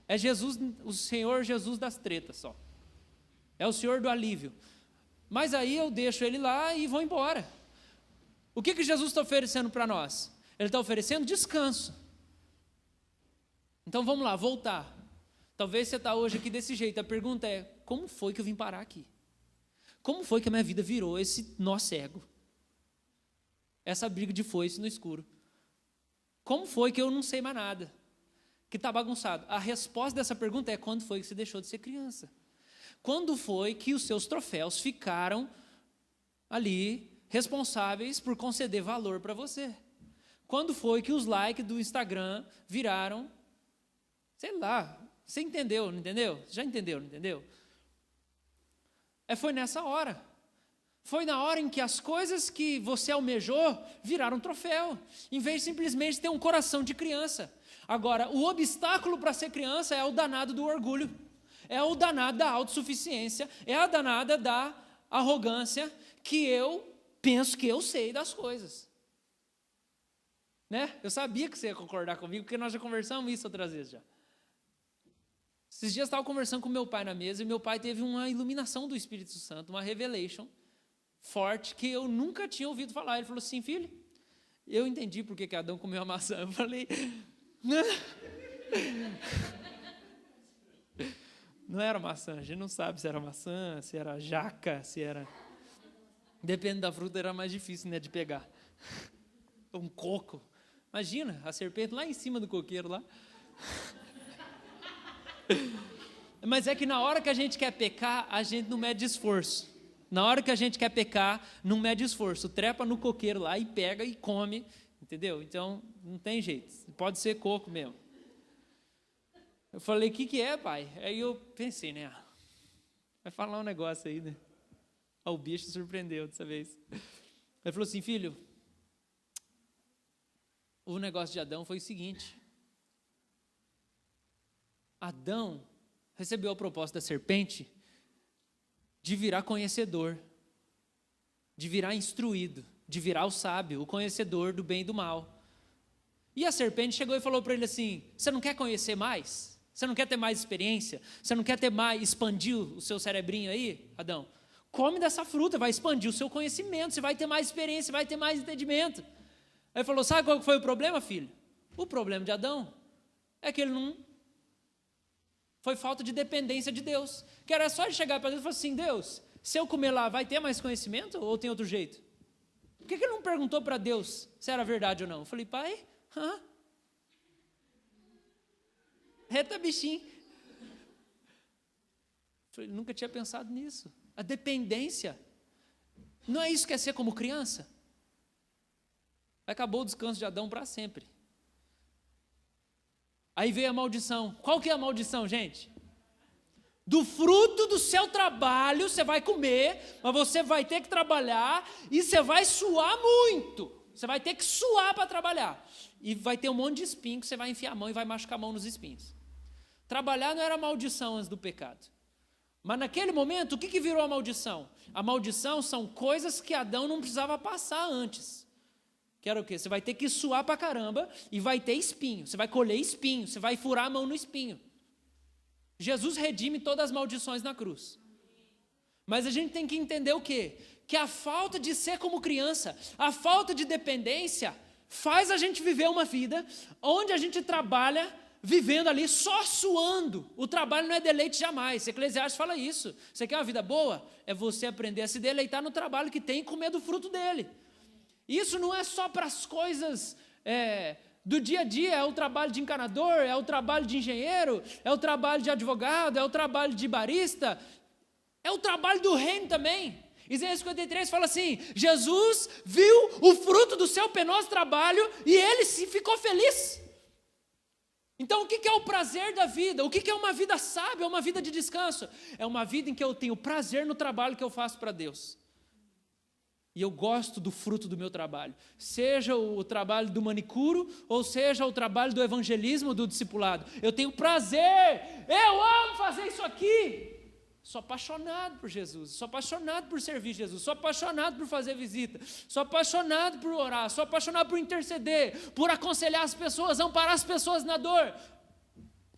É Jesus, o Senhor Jesus das tretas só. É o Senhor do alívio. Mas aí eu deixo Ele lá e vou embora. O que Jesus está oferecendo para nós? Ele está oferecendo descanso. Então vamos lá, voltar. Talvez você está hoje aqui desse jeito. A pergunta é, como foi que eu vim parar aqui? Como foi que a minha vida virou esse nó cego? Essa briga de foice no escuro. Como foi que eu não sei mais nada? Que está bagunçado? A resposta dessa pergunta é: quando foi que você deixou de ser criança? Quando foi que os seus troféus ficaram ali responsáveis por conceder valor para você? Quando foi que os likes do Instagram viraram, sei lá, você entendeu, não entendeu? Já entendeu, não entendeu? Foi nessa hora. Foi na hora em que as coisas que você almejou viraram troféu, em vez de simplesmente ter um coração de criança. Agora, o obstáculo para ser criança é o danado do orgulho, é o danado da autossuficiência, é a danada da arrogância, que eu penso que eu sei das coisas. Né? Eu sabia que você ia concordar comigo, porque nós já conversamos isso outras vezes já. Esses dias eu estava conversando com meu pai na mesa, e meu pai teve uma iluminação do Espírito Santo, uma revelation forte, que eu nunca tinha ouvido falar. Ele falou assim: filho, eu entendi por que Adão comeu a maçã. Eu falei, não era maçã, a gente não sabe se era maçã, se era jaca, se era... Depende da fruta, era mais difícil, né, de pegar. Um coco. Imagina, a serpente lá em cima do coqueiro lá. Mas é que na hora que a gente quer pecar, a gente não mede esforço. Na hora que a gente quer pecar, não mede esforço. Trepa no coqueiro lá e pega e come, entendeu? Então, não tem jeito. Pode ser coco mesmo. Eu falei, o que é, pai? Aí eu pensei, né? Vai falar um negócio aí, né? O bicho surpreendeu dessa vez. Ele falou assim: filho, o negócio de Adão foi o seguinte. Adão recebeu a proposta da serpente de virar conhecedor, de virar instruído, de virar o sábio, o conhecedor do bem e do mal. E a serpente chegou e falou para ele assim: você não quer conhecer mais? Você não quer ter mais experiência? Você não quer ter mais, expandir o seu cerebrinho aí, Adão? Come dessa fruta, vai expandir o seu conhecimento, você vai ter mais experiência, vai ter mais entendimento. Aí ele falou: sabe qual foi o problema, filho? O problema de Adão é que ele não... Foi falta de dependência de Deus. Que era só ele chegar para Deus e falar assim: Deus, se eu comer lá, vai ter mais conhecimento ou tem outro jeito? Por que ele não perguntou para Deus se era verdade ou não? Eu falei: pai, Eita bichinho. Eu falei, nunca tinha pensado nisso. A dependência. Não é isso que é ser como criança? Acabou o descanso de Adão para sempre. Aí veio a maldição. Qual que é a maldição, gente? Do fruto do seu trabalho você vai comer, mas você vai ter que trabalhar e você vai suar muito. Você vai ter que suar para trabalhar. E vai ter um monte de espinho que você vai enfiar a mão e vai machucar a mão nos espinhos. Trabalhar não era maldição antes do pecado. Mas naquele momento, o que virou a maldição? A maldição são coisas que Adão não precisava passar antes. Que era o quê? Você vai ter que suar pra caramba e vai ter espinho. Você vai colher espinho, você vai furar a mão no espinho. Jesus redime todas as maldições na cruz. Mas a gente tem que entender o quê? Que a falta de ser como criança, a falta de dependência, faz a gente viver uma vida onde a gente trabalha vivendo ali só suando. O trabalho não é deleite jamais. Eclesiastes fala isso. Você quer uma vida boa? É você aprender a se deleitar no trabalho que tem e comer do fruto dele. Isso não é só para as coisas do dia a dia, é o trabalho de encanador, é o trabalho de engenheiro, é o trabalho de advogado, é o trabalho de barista, é o trabalho do reino também. Isaías 53 fala assim: Jesus viu o fruto do seu penoso trabalho e ele ficou feliz. Então o que é o prazer da vida? O que é uma vida sábia, uma vida de descanso? É uma vida em que eu tenho prazer no trabalho que eu faço para Deus. E eu gosto do fruto do meu trabalho. Seja o trabalho do manicuro, ou seja o trabalho do evangelismo, do discipulado. Eu tenho prazer, eu amo fazer isso aqui. Sou apaixonado por Jesus, sou apaixonado por servir Jesus, sou apaixonado por fazer visita, sou apaixonado por orar, sou apaixonado por interceder, por aconselhar as pessoas, amparar as pessoas na dor.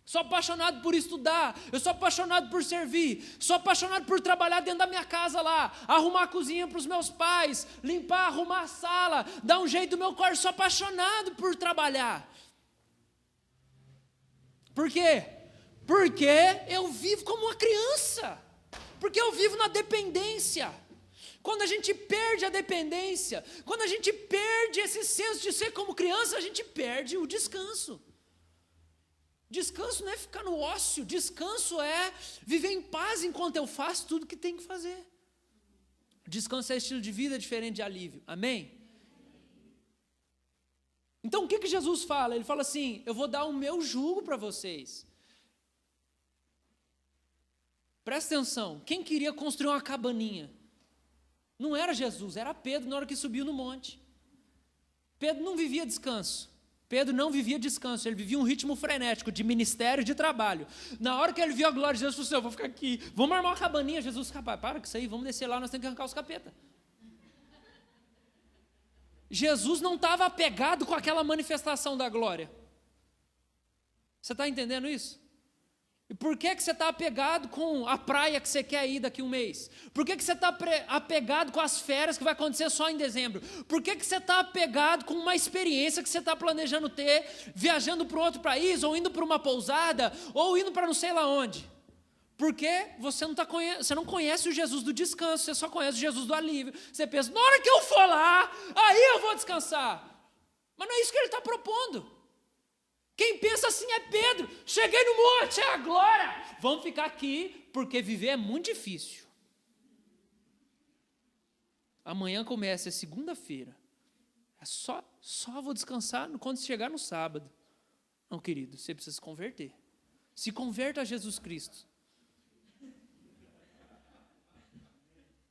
Sou apaixonado por estudar, eu sou apaixonado por servir, sou apaixonado por trabalhar dentro da minha casa lá, arrumar a cozinha para os meus pais, limpar, arrumar a sala, dar um jeito no meu quarto, sou apaixonado por trabalhar. Por quê? Porque eu vivo como uma criança, porque eu vivo na dependência. Quando a gente perde a dependência, quando a gente perde esse senso de ser como criança, a gente perde o descanso. Descanso não é ficar no ócio, descanso é viver em paz enquanto eu faço tudo que tenho que fazer. Descanso é estilo de vida diferente de alívio, amém? Então o que Jesus fala? Ele fala assim, eu vou dar o meu jugo para vocês. Presta atenção, quem queria construir uma cabaninha? Não era Jesus, era Pedro na hora que subiu no monte. Pedro não vivia descanso. Pedro não vivia descanso, ele vivia um ritmo frenético de ministério e de trabalho. Na hora que ele viu a glória de Jesus, ele falou assim, eu vou ficar aqui, vamos armar uma cabaninha. Jesus, rapaz, para com isso aí, vamos descer lá, nós temos que arrancar os capetas. Jesus não estava apegado com aquela manifestação da glória. Você está entendendo isso? E por que você está apegado com a praia que você quer ir daqui a um mês? Por que você está apegado com as férias que vai acontecer só em dezembro? Por que você está apegado com uma experiência que você está planejando ter, viajando para outro país, ou indo para uma pousada, ou indo para não sei lá onde? Porque você não conhece o Jesus do descanso, você só conhece o Jesus do alívio. Você pensa, na hora que eu for lá, aí eu vou descansar. Mas não é isso que ele está propondo. Quem pensa assim é Pedro, cheguei no monte, é a glória, vamos ficar aqui, porque viver é muito difícil. Amanhã começa, é segunda-feira, é só vou descansar quando chegar no sábado. Não, querido, você precisa se converter, se converta a Jesus Cristo.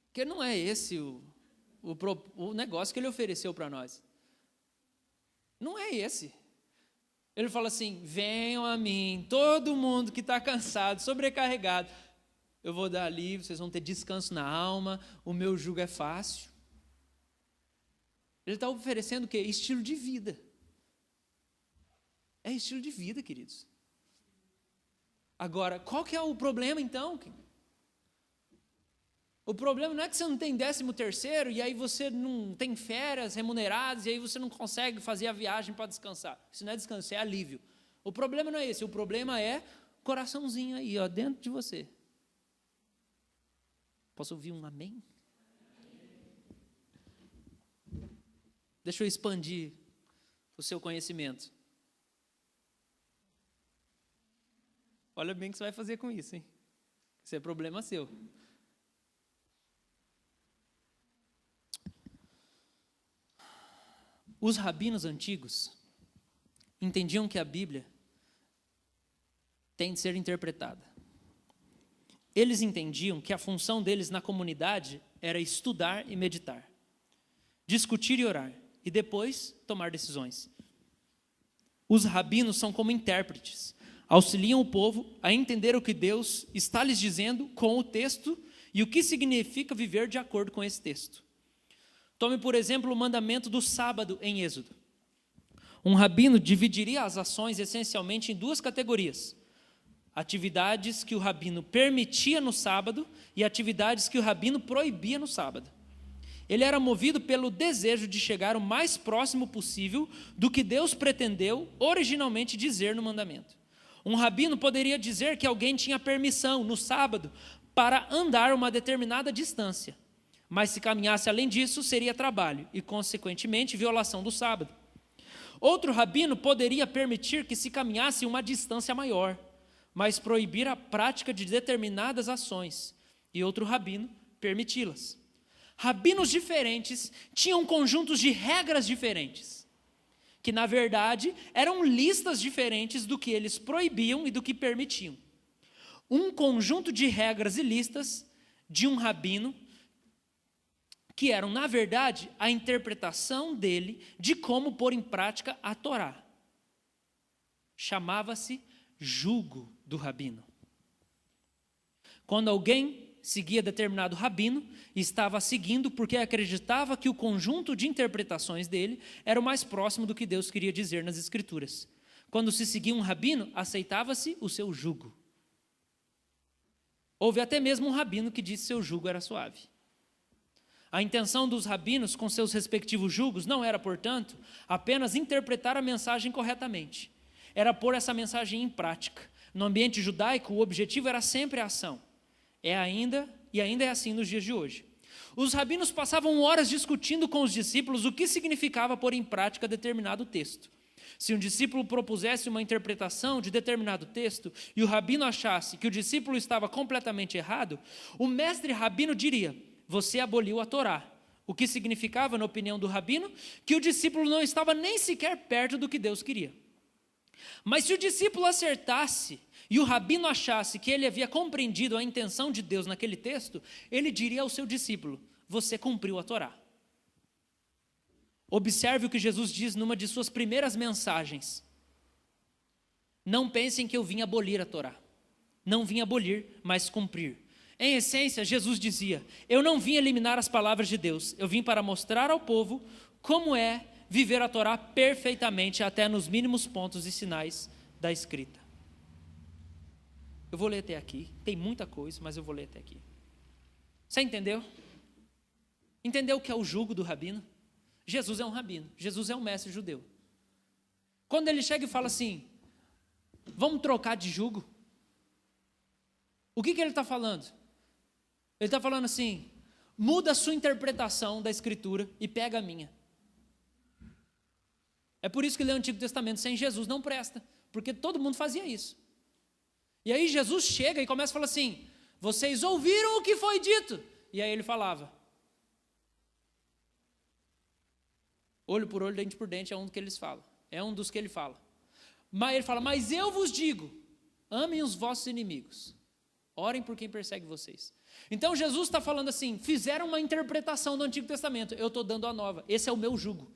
Porque não é esse o negócio que ele ofereceu para nós, não é esse. Ele fala assim, venham a mim, todo mundo que está cansado, sobrecarregado, eu vou dar alívio, vocês vão ter descanso na alma, o meu jugo é fácil. Ele está oferecendo o quê? Estilo de vida. É estilo de vida, queridos. Agora, qual que é o problema então? O problema não é que você não tem 13º e aí você não tem férias remuneradas e aí você não consegue fazer a viagem para descansar. Isso não é descanso, é alívio. O problema não é esse, o problema é coraçãozinho aí, ó, dentro de você. Posso ouvir um amém? Deixa eu expandir o seu conhecimento. Olha bem o que você vai fazer com isso, hein? Isso é problema seu. Os rabinos antigos entendiam que a Bíblia tem de ser interpretada. Eles entendiam que a função deles na comunidade era estudar e meditar, discutir e orar, e depois tomar decisões. Os rabinos são como intérpretes, auxiliam o povo a entender o que Deus está lhes dizendo com o texto e o que significa viver de acordo com esse texto. Tome, por exemplo, o mandamento do sábado em Êxodo. Um rabino dividiria as ações essencialmente em duas categorias: atividades que o rabino permitia no sábado e atividades que o rabino proibia no sábado. Ele era movido pelo desejo de chegar o mais próximo possível do que Deus pretendeu originalmente dizer no mandamento. Um rabino poderia dizer que alguém tinha permissão no sábado para andar uma determinada distância, mas se caminhasse além disso, seria trabalho e, consequentemente, violação do sábado. Outro rabino poderia permitir que se caminhasse uma distância maior, mas proibir a prática de determinadas ações, e outro rabino permiti-las. Rabinos diferentes tinham conjuntos de regras diferentes, que, na verdade, eram listas diferentes do que eles proibiam e do que permitiam. Um conjunto de regras e listas de um rabino que eram, na verdade, a interpretação dele de como pôr em prática a Torá. Chamava-se jugo do rabino. Quando alguém seguia determinado rabino, estava seguindo porque acreditava que o conjunto de interpretações dele era o mais próximo do que Deus queria dizer nas Escrituras. Quando se seguia um rabino, aceitava-se o seu jugo. Houve até mesmo um rabino que disse que seu jugo era suave. A intenção dos rabinos com seus respectivos jugos não era, portanto, apenas interpretar a mensagem corretamente. Era pôr essa mensagem em prática. No ambiente judaico, o objetivo era sempre a ação. E ainda é assim nos dias de hoje. Os rabinos passavam horas discutindo com os discípulos o que significava pôr em prática determinado texto. Se um discípulo propusesse uma interpretação de determinado texto e o rabino achasse que o discípulo estava completamente errado, o mestre rabino diria: você aboliu a Torá. O que significava, na opinião do rabino, que o discípulo não estava nem sequer perto do que Deus queria. Mas se o discípulo acertasse e o rabino achasse que ele havia compreendido a intenção de Deus naquele texto, ele diria ao seu discípulo: você cumpriu a Torá. Observe o que Jesus diz numa de suas primeiras mensagens. Não pensem que eu vim abolir a Torá. Não vim abolir, mas cumprir. Em essência, Jesus dizia: eu não vim eliminar as palavras de Deus, eu vim para mostrar ao povo como é viver a Torá perfeitamente, até nos mínimos pontos e sinais da escrita. Eu vou ler até aqui, tem muita coisa, mas eu vou ler até aqui. Você entendeu? Entendeu o que é o jugo do rabino? Jesus é um rabino, Jesus é um mestre judeu. Quando ele chega e fala assim: vamos trocar de jugo, o que ele está falando? Ele está falando assim: muda a sua interpretação da escritura e pega a minha. É por isso que ler o Antigo Testamento sem Jesus não presta, porque todo mundo fazia isso. E aí Jesus chega e começa a falar assim: vocês ouviram o que foi dito? E aí ele falava: olho por olho, dente por dente, é um que eles falam. É um dos que ele fala. Mas ele fala: mas eu vos digo, amem os vossos inimigos. Orem por quem persegue vocês. Então Jesus está falando assim: fizeram uma interpretação do Antigo Testamento, eu estou dando a nova. Esse é o meu jugo.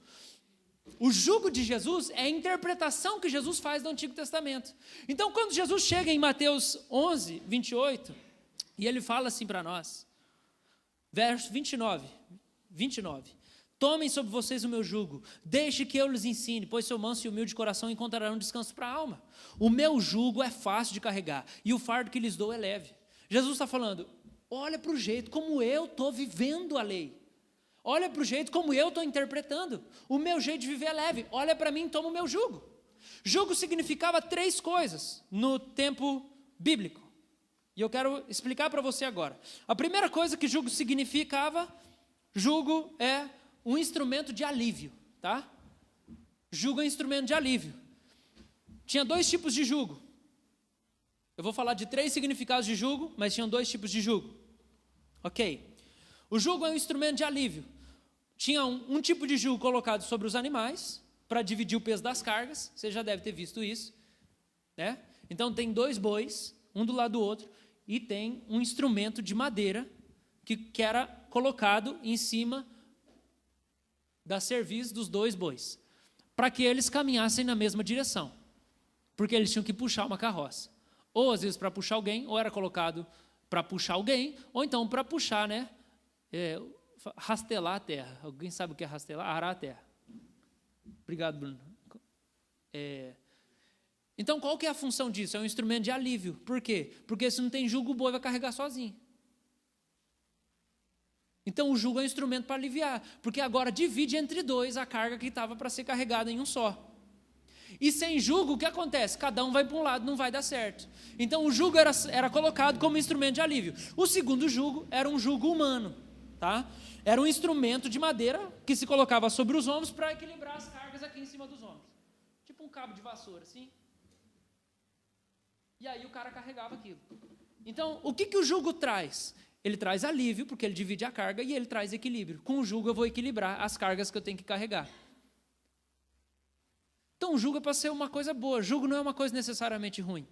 O jugo de Jesus é a interpretação que Jesus faz do Antigo Testamento. Então quando Jesus chega em Mateus 11, 28, e ele fala assim para nós, verso 29, tomem sobre vocês o meu jugo, deixe que eu lhes ensine, pois sou manso e humilde de coração, encontrarão descanso para a alma. O meu jugo é fácil de carregar, e o fardo que lhes dou é leve. Jesus está falando: olha para o jeito como eu estou vivendo a lei. Olha para o jeito como eu estou interpretando. O meu jeito de viver é leve. Olha para mim e toma o meu jugo. Jugo significava 3 coisas no tempo bíblico. E eu quero explicar para você agora. A primeira coisa que jugo significava: jugo é um instrumento de alívio, tá? Jugo é um instrumento de alívio. Tinha 2 tipos de jugo. Eu vou falar de 3 significados de jugo, mas tinham 2 tipos de jugo. Ok. O jugo é um instrumento de alívio. Tinha um tipo de jugo colocado sobre os animais, para dividir o peso das cargas. Você já deve ter visto isso, né? Então tem 2 bois, um do lado do outro, e tem um instrumento de madeira que era colocado em cima da cerviz dos 2 bois, para que eles caminhassem na mesma direção, porque eles tinham que puxar uma carroça. Ou às vezes para puxar alguém, ou era colocado para puxar alguém, ou então para puxar, né? Rastelar a terra. Alguém sabe o que é rastelar? Arar a terra. Obrigado, Bruno. Então, qual que é a função disso? É um instrumento de alívio. Por quê? Porque se não tem jugo, o boi vai carregar sozinho. Então, o jugo é um instrumento para aliviar, porque agora divide entre 2 a carga que estava para ser carregada em um só. E sem jugo, o que acontece? Cada um vai para um lado, não vai dar certo. Então, o jugo era colocado como instrumento de alívio. O segundo jugo era um jugo humano. Tá? Era um instrumento de madeira que se colocava sobre os ombros para equilibrar as cargas aqui em cima dos ombros. Tipo um cabo de vassoura, assim. E aí o cara carregava aquilo. Então, o que o jugo traz? Ele traz alívio, porque ele divide a carga, e ele traz equilíbrio. Com o jugo eu vou equilibrar as cargas que eu tenho que carregar. Então, o jugo é para ser uma coisa boa. Jugo não é uma coisa necessariamente ruim.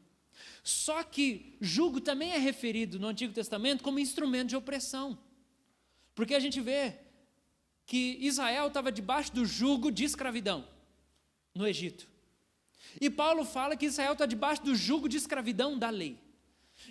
Só que jugo também é referido no Antigo Testamento como instrumento de opressão. Porque a gente vê que Israel estava debaixo do jugo de escravidão no Egito. E Paulo fala que Israel está debaixo do jugo de escravidão da lei.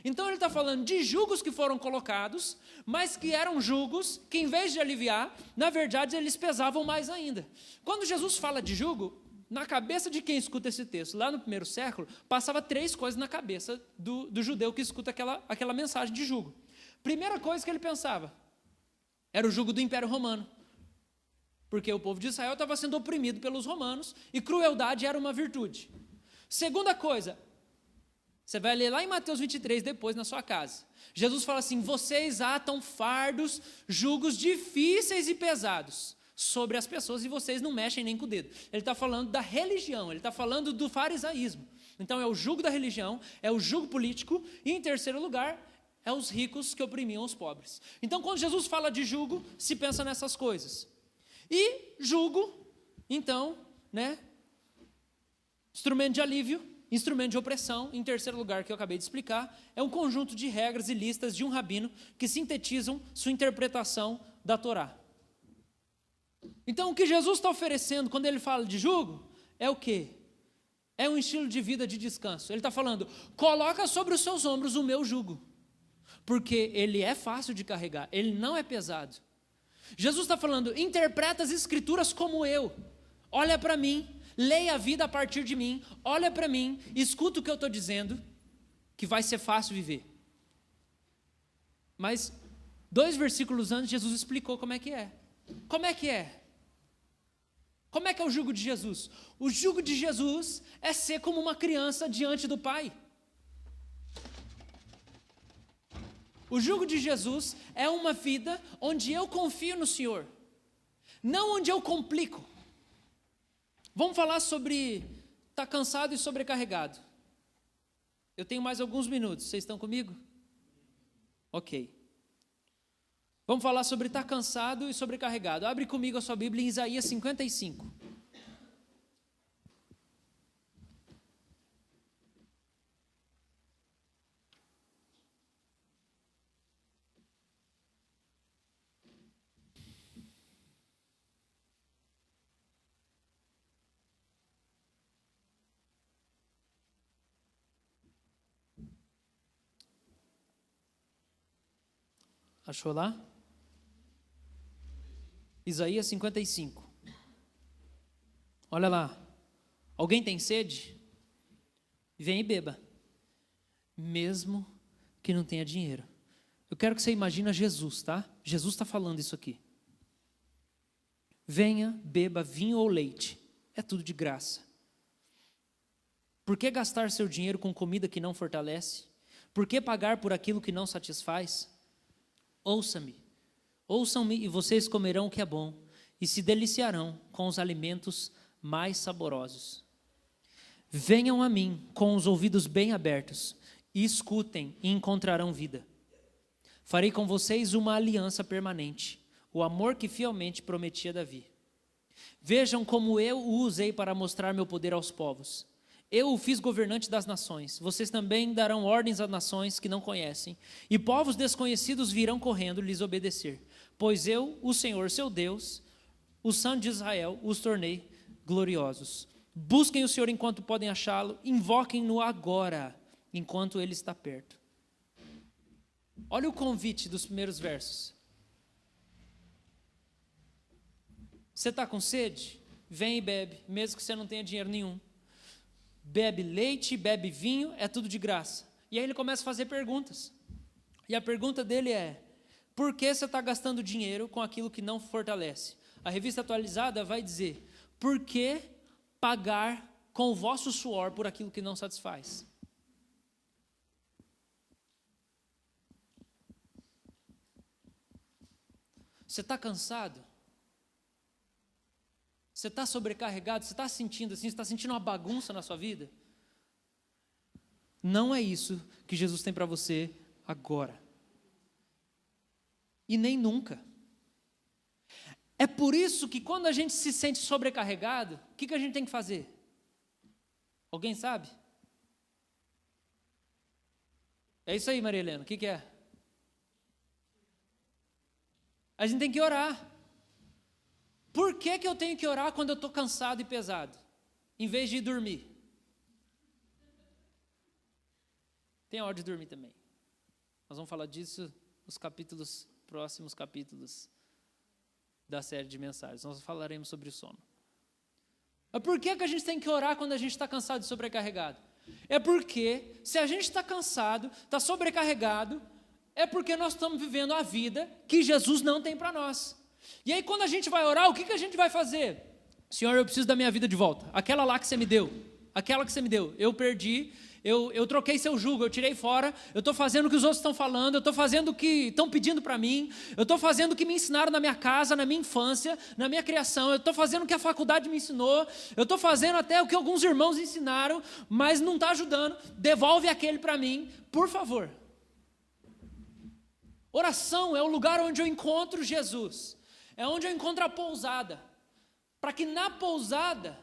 Então ele está falando de jugos que foram colocados, mas que eram jugos que, em vez de aliviar, na verdade eles pesavam mais ainda. Quando Jesus fala de jugo, na cabeça de quem escuta esse texto, lá no 1º século, passava 3 coisas na cabeça do judeu que escuta aquela mensagem de jugo. Primeira coisa que ele pensava: era o jugo do Império Romano, porque o povo de Israel estava sendo oprimido pelos romanos e crueldade era uma virtude. Segunda coisa, Você vai ler lá em Mateus 23 depois na sua casa. Jesus fala assim: vocês atam fardos, jugos difíceis e pesados sobre as pessoas e vocês não mexem nem com o dedo. Ele está falando da religião, ele está falando do farisaísmo. Então é o jugo da religião, é o jugo político e em terceiro lugar é os ricos que oprimiam os pobres. Então quando Jesus fala de jugo, se pensa nessas coisas. E jugo, então, instrumento de alívio, instrumento de opressão, em terceiro lugar, que eu acabei de explicar, é um conjunto de regras e listas de um rabino que sintetizam sua interpretação da Torá. Então, o que Jesus está oferecendo quando ele fala de jugo é o quê? É um estilo de vida de descanso. Ele está falando: coloca sobre os seus ombros o meu jugo, porque ele é fácil de carregar, ele não é pesado. Jesus está falando: interpreta as escrituras como eu, olha para mim, leia a vida a partir de mim, olha para mim, escuta o que eu estou dizendo, que vai ser fácil viver. Mas 2 versículos antes, Jesus explicou como é que é. Como é que é? Como é que é o jugo de Jesus? O jugo de Jesus é ser como uma criança diante do Pai. O jugo de Jesus é uma vida onde eu confio no Senhor, não onde eu complico. Vamos falar sobre estar cansado e sobrecarregado. Eu tenho mais alguns minutos, vocês estão comigo? Ok. Vamos falar sobre estar cansado e sobrecarregado. Abre comigo a sua Bíblia em Isaías 55. Achou lá? Isaías 55. Olha lá. Alguém tem sede? Vem e beba. Mesmo que não tenha dinheiro. Eu quero que você imagine Jesus, tá? Jesus está falando isso aqui. Venha, beba vinho ou leite. É tudo de graça. Por que gastar seu dinheiro com comida que não fortalece? Por que pagar por aquilo que não satisfaz? Ouçam-me e vocês comerão o que é bom e se deliciarão com os alimentos mais saborosos. Venham a mim com os ouvidos bem abertos e escutem e encontrarão vida. Farei com vocês uma aliança permanente, o amor que fielmente prometi a Davi. Vejam como eu o usei para mostrar meu poder aos povos. Eu o fiz governante das nações. Vocês também darão ordens às nações que não conhecem, e povos desconhecidos virão correndo lhes obedecer. Pois eu, o Senhor, seu Deus, o Santo de Israel, os tornei gloriosos. Busquem o Senhor enquanto podem achá-lo, invoquem-no agora, enquanto ele está perto. Olha o convite dos primeiros versos. Você está com sede? Vem e bebe, mesmo que você não tenha dinheiro nenhum. Bebe leite, bebe vinho, é tudo de graça. E aí ele começa a fazer perguntas. E a pergunta dele é: por que você está gastando dinheiro com aquilo que não fortalece? A Revista Atualizada vai dizer: por que pagar com o vosso suor por aquilo que não satisfaz? Você está cansado? Você está sobrecarregado? Você está sentindo assim? Você está sentindo uma bagunça na sua vida? Não é isso que Jesus tem para você agora. E nem nunca. É por isso que quando a gente se sente sobrecarregado, o que a gente tem que fazer? Alguém sabe? É isso aí, Maria Helena, o que é? A gente tem que orar. Por que eu tenho que orar quando eu estou cansado e pesado, em vez de ir dormir? Tem a hora de dormir também. Nós vamos falar disso nos próximos capítulos da série de mensagens. Nós falaremos sobre o sono. Mas por que a gente tem que orar quando a gente está cansado e sobrecarregado? É porque se a gente está cansado, está sobrecarregado, é porque nós estamos vivendo a vida que Jesus não tem para nós. E aí quando a gente vai orar, o que a gente vai fazer? Senhor, eu preciso da minha vida de volta. Aquela lá que você me deu. aquela que você me deu. Eu perdi, eu troquei seu jugo, eu tirei fora, eu estou fazendo o que os outros estão falando, eu estou fazendo o que estão pedindo para mim, eu estou fazendo o que me ensinaram na minha casa, na minha infância, na minha criação, eu estou fazendo o que a faculdade me ensinou, eu estou fazendo até o que alguns irmãos ensinaram, mas não está ajudando, devolve aquele para mim, por favor. Oração é o lugar onde eu encontro Jesus, é onde eu encontro a pousada, para que na pousada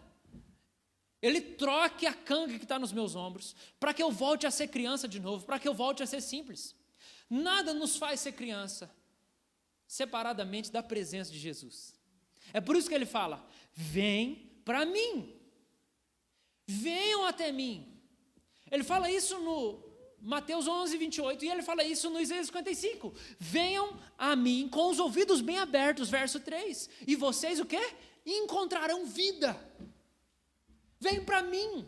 Ele troque a canga que está nos meus ombros, para que eu volte a ser criança de novo, para que eu volte a ser simples. Nada nos faz ser criança separadamente da presença de Jesus. É por isso que ele fala, vem para mim, venham até mim. Ele fala isso no Mateus 11, 28, e ele fala isso no Isaías 55. Venham a mim com os ouvidos bem abertos, verso 3. E vocês o quê? Encontrarão vida. Vem para mim.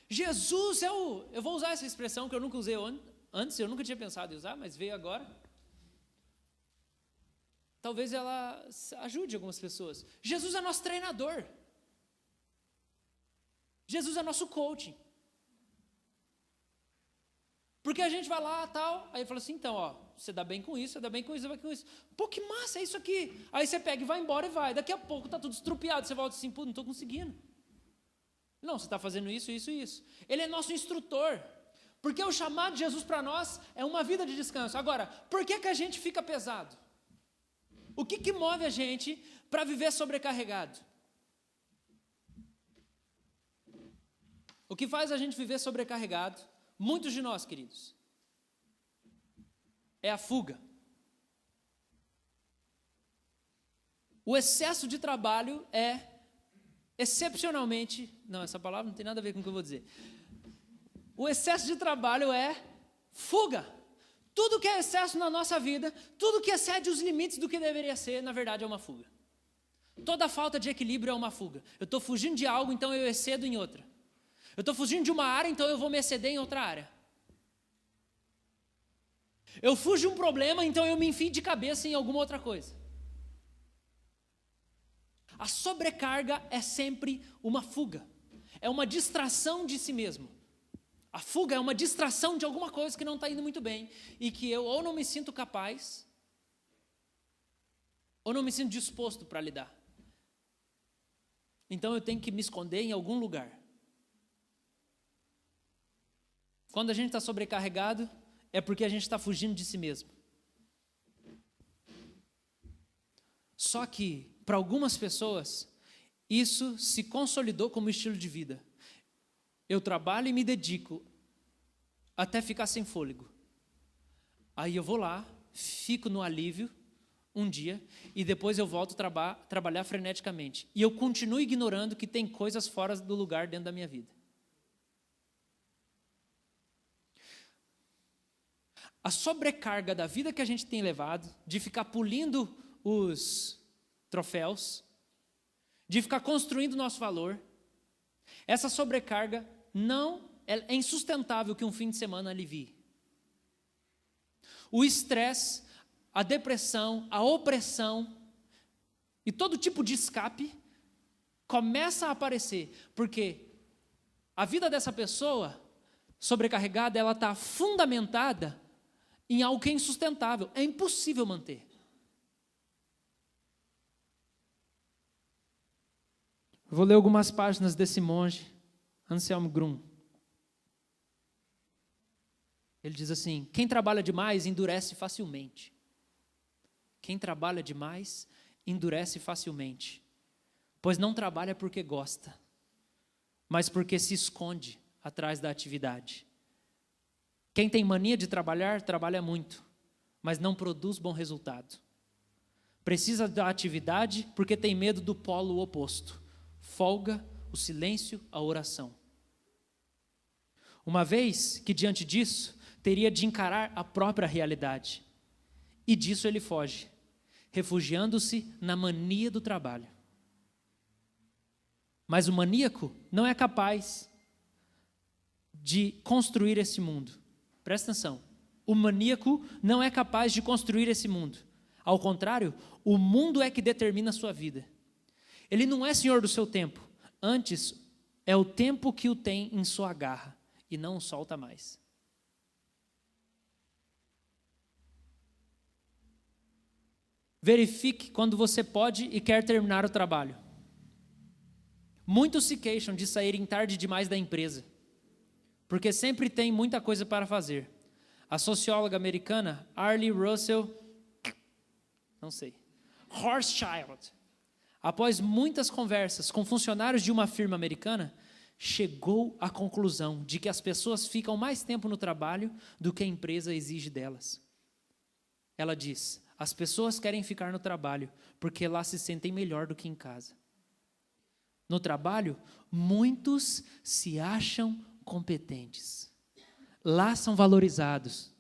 Jesus é o... Eu vou usar essa expressão que eu nunca usei antes, eu nunca tinha pensado em usar, mas veio agora. Talvez ela ajude algumas pessoas. Jesus é nosso treinador. Jesus é nosso coaching. Porque a gente vai lá, tal, aí fala assim, então, ó, você dá bem com isso, você dá bem com isso, você dá bem com isso. Pô, que massa, é isso aqui. Aí você pega e vai embora e vai. Daqui a pouco tá tudo estrupiado, você volta assim, pô, não estou conseguindo. Não, você está fazendo isso, isso e isso. Ele é nosso instrutor. Porque o chamado de Jesus para nós é uma vida de descanso. Agora, por que a gente fica pesado? O que move a gente para viver sobrecarregado? O que faz a gente viver sobrecarregado, muitos de nós, queridos, é a fuga. O excesso de trabalho é excepcionalmente... Não, essa palavra não tem nada a ver com o que eu vou dizer. O excesso de trabalho é fuga. Tudo que é excesso na nossa vida, tudo que excede os limites do que deveria ser, na verdade é uma fuga. Toda falta de equilíbrio é uma fuga. Eu estou fugindo de algo, então eu excedo em outra. Eu estou fugindo de uma área, então eu vou me exceder em outra área. Eu fujo de um problema, então eu me enfio de cabeça em alguma outra coisa. A sobrecarga é sempre uma fuga. É uma distração de si mesmo. A fuga é uma distração de alguma coisa que não está indo muito bem e que eu ou não me sinto capaz, ou não me sinto disposto para lidar. Então eu tenho que me esconder em algum lugar. Quando a gente está sobrecarregado, é porque a gente está fugindo de si mesmo. Só que, para algumas pessoas, isso se consolidou como estilo de vida. Eu trabalho e me dedico até ficar sem fôlego. Aí eu vou lá, fico no alívio um dia e depois eu volto a trabalhar freneticamente. E eu continuo ignorando que tem coisas fora do lugar dentro da minha vida. A sobrecarga da vida que a gente tem levado, de ficar polindo os troféus, de ficar construindo o nosso valor, essa sobrecarga não é insustentável que um fim de semana alivie. O estresse, a depressão, a opressão e todo tipo de escape começa a aparecer, porque a vida dessa pessoa sobrecarregada, ela está fundamentada em algo que é insustentável, é impossível manter. Vou ler algumas páginas desse monge, Anselm Grun. Ele diz assim, quem trabalha demais endurece facilmente. Quem trabalha demais endurece facilmente, pois não trabalha porque gosta, mas porque se esconde atrás da atividade. Quem tem mania de trabalhar, trabalha muito, mas não produz bom resultado. Precisa da atividade porque tem medo do polo oposto. Folga, o silêncio, a oração. Uma vez que diante disso, teria de encarar a própria realidade. E disso ele foge, refugiando-se na mania do trabalho. Mas o maníaco não é capaz de construir esse mundo. Presta atenção, o maníaco não é capaz de construir esse mundo. Ao contrário, o mundo é que determina a sua vida. Ele não é senhor do seu tempo. Antes, é o tempo que o tem em sua garra e não o solta mais. Verifique quando você pode e quer terminar o trabalho. Muitos se queixam de saírem tarde demais da empresa, porque sempre tem muita coisa para fazer. A socióloga americana Arlie Russell, Hochschild, após muitas conversas com funcionários de uma firma americana, chegou à conclusão de que as pessoas ficam mais tempo no trabalho do que a empresa exige delas. Ela diz: as pessoas querem ficar no trabalho porque lá se sentem melhor do que em casa. No trabalho, muitos se acham competentes. Lá são valorizados.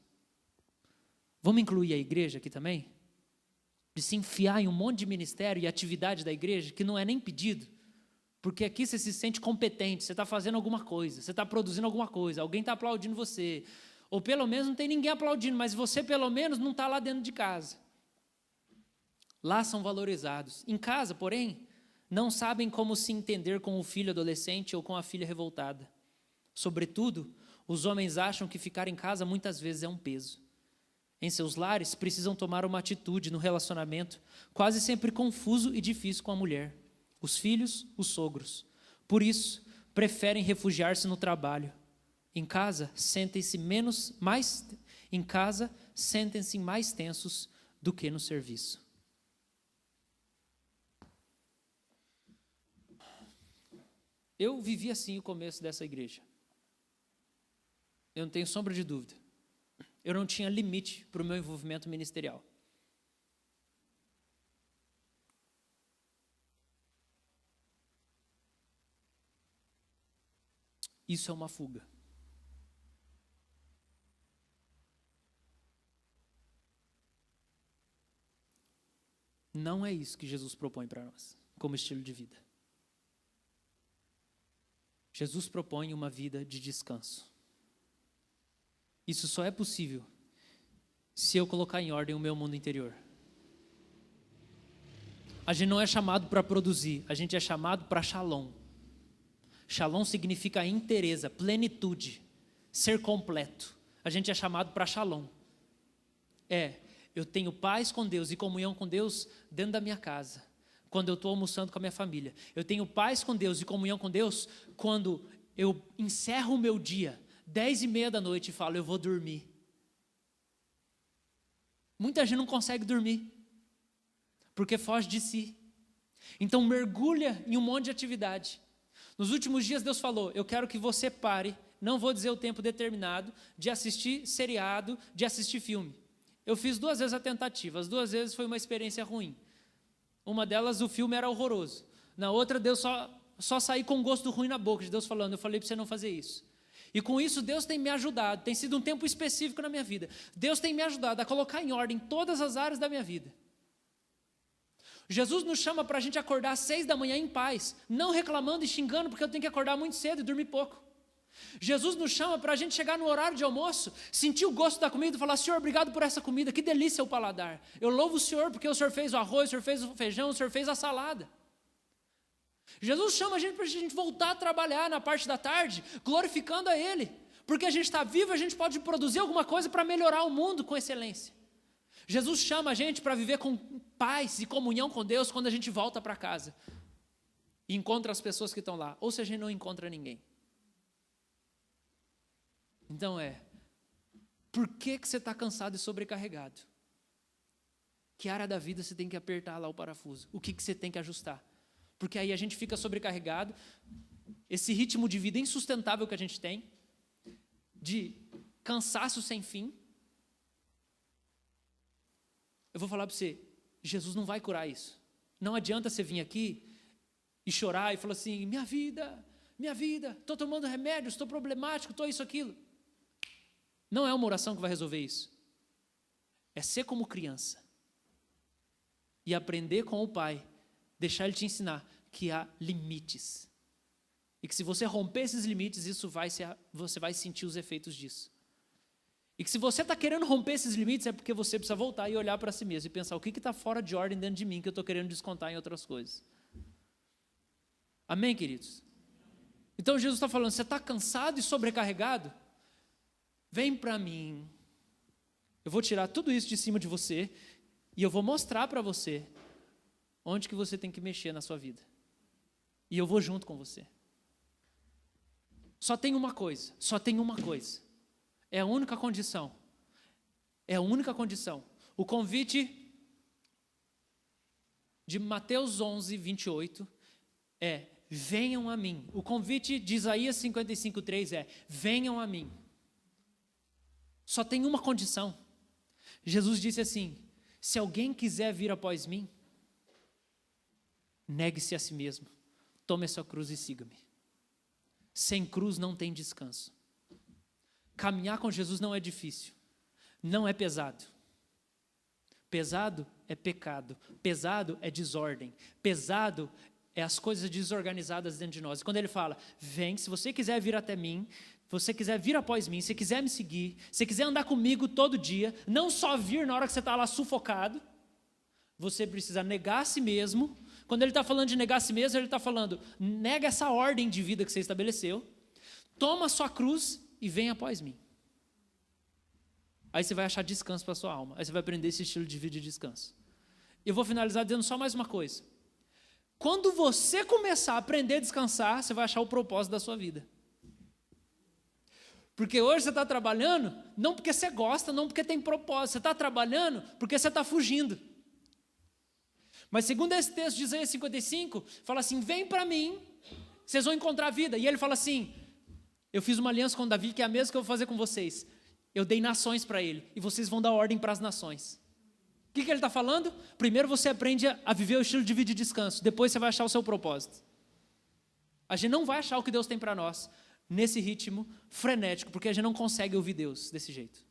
Vamos incluir a igreja aqui também? De se enfiar em um monte de ministério e atividade da igreja que não é nem pedido. Porque aqui você se sente competente, você está fazendo alguma coisa, você está produzindo alguma coisa, alguém está aplaudindo você. Ou pelo menos não tem ninguém aplaudindo, mas você pelo menos não está lá dentro de casa. Lá são valorizados. Em casa, porém, não sabem como se entender com o filho adolescente ou com a filha revoltada. Sobretudo, os homens acham que ficar em casa muitas vezes é um peso. Em seus lares, precisam tomar uma atitude no relacionamento, quase sempre confuso e difícil com a mulher. Os filhos, os sogros. Por isso, preferem refugiar-se no trabalho. Em casa, sentem-se mais tensos do que no serviço. Eu vivi assim o começo dessa igreja. Eu não tenho sombra de dúvida. Eu não tinha limite para o meu envolvimento ministerial. Isso é uma fuga. Não é isso que Jesus propõe para nós, como estilo de vida. Jesus propõe uma vida de descanso. Isso só é possível se eu colocar em ordem o meu mundo interior. A gente não é chamado para produzir, a gente é chamado para shalom. Shalom significa inteireza, plenitude, ser completo. A gente é chamado para shalom. Eu tenho paz com Deus e comunhão com Deus dentro da minha casa, quando eu estou almoçando com a minha família. Eu tenho paz com Deus e comunhão com Deus quando eu encerro o meu dia, 10:30 da noite, e falo: eu vou dormir. Muita gente não consegue dormir, porque foge de si. Então mergulha em um monte de atividade. Nos últimos dias Deus falou: eu quero que você pare, não vou dizer o tempo determinado, de assistir seriado, de assistir filme. Eu fiz 2 vezes a tentativa, as 2 vezes foi uma experiência ruim. Uma delas, o filme era horroroso. Na outra, Deus só saí com gosto ruim na boca, de Deus falando: eu falei para você não fazer isso. E com isso Deus tem me ajudado, tem sido um tempo específico na minha vida. Deus tem me ajudado a colocar em ordem todas as áreas da minha vida. Jesus nos chama para a gente acordar às 6 da manhã em paz, não reclamando e xingando porque eu tenho que acordar muito cedo e dormir pouco. Jesus nos chama para a gente chegar no horário de almoço, sentir o gosto da comida e falar: Senhor, obrigado por essa comida, que delícia o paladar. Eu louvo o Senhor porque o Senhor fez o arroz, o Senhor fez o feijão, o Senhor fez a salada. Jesus chama a gente para a gente voltar a trabalhar na parte da tarde, glorificando a Ele, porque a gente está vivo, a gente pode produzir alguma coisa para melhorar o mundo com excelência. Jesus chama a gente para viver com paz e comunhão com Deus quando a gente volta para casa e encontra as pessoas que estão lá, ou se a gente não encontra ninguém. Então por que você está cansado e sobrecarregado? Que área da vida você tem que apertar lá o parafuso? O que você tem que ajustar? Porque aí a gente fica sobrecarregado, esse ritmo de vida insustentável que a gente tem, de cansaço sem fim. Eu vou falar para você, Jesus não vai curar isso. Não adianta você vir aqui e chorar e falar assim: minha vida, estou tomando remédio, estou problemático, estou isso, aquilo. Não é uma oração que vai resolver isso. É ser como criança e aprender com o Pai, deixar Ele te ensinar que há limites. E que se você romper esses limites, você vai sentir os efeitos disso. E que se você está querendo romper esses limites, é porque você precisa voltar e olhar para si mesmo e pensar: o que está fora de ordem dentro de mim que eu estou querendo descontar em outras coisas? Amém, queridos? Então Jesus está falando, você está cansado e sobrecarregado? Vem para mim. Eu vou tirar tudo isso de cima de você e eu vou mostrar para você onde que você tem que mexer na sua vida. E eu vou junto com você. Só tem uma coisa. É a única condição. O convite de Mateus 11, 28 é: venham a mim. O convite de Isaías 55, 3 é: venham a mim. Só tem uma condição. Jesus disse assim: se alguém quiser vir após mim, negue-se a si mesmo, tome a sua cruz e siga-me. Sem cruz não tem descanso. Caminhar com Jesus não é difícil, não é pesado. Pesado é pecado, pesado é desordem, pesado é as coisas desorganizadas dentro de nós. E quando ele fala, vem, se você quiser vir até mim, se você quiser vir após mim, se quiser me seguir, se quiser andar comigo todo dia, não só vir na hora que você está lá sufocado, você precisa negar a si mesmo. Quando ele está falando de negar a si mesmo, ele está falando, nega essa ordem de vida que você estabeleceu, toma a sua cruz e vem após mim. Aí você vai achar descanso para a sua alma, aí você vai aprender esse estilo de vida de descanso. Eu vou finalizar dizendo só mais uma coisa. Quando você começar a aprender a descansar, você vai achar o propósito da sua vida. Porque hoje você está trabalhando, não porque você gosta, não porque tem propósito, você está trabalhando porque você está fugindo. Mas segundo esse texto de Isaías 55, fala assim, vem para mim, vocês vão encontrar vida. E ele fala assim, eu fiz uma aliança com Davi, que é a mesma que eu vou fazer com vocês. Eu dei nações para ele, e vocês vão dar ordem para as nações. O que ele está falando? Primeiro você aprende a viver o estilo de vida de descanso, depois você vai achar o seu propósito. A gente não vai achar o que Deus tem para nós, nesse ritmo frenético, porque a gente não consegue ouvir Deus desse jeito.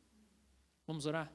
Vamos orar?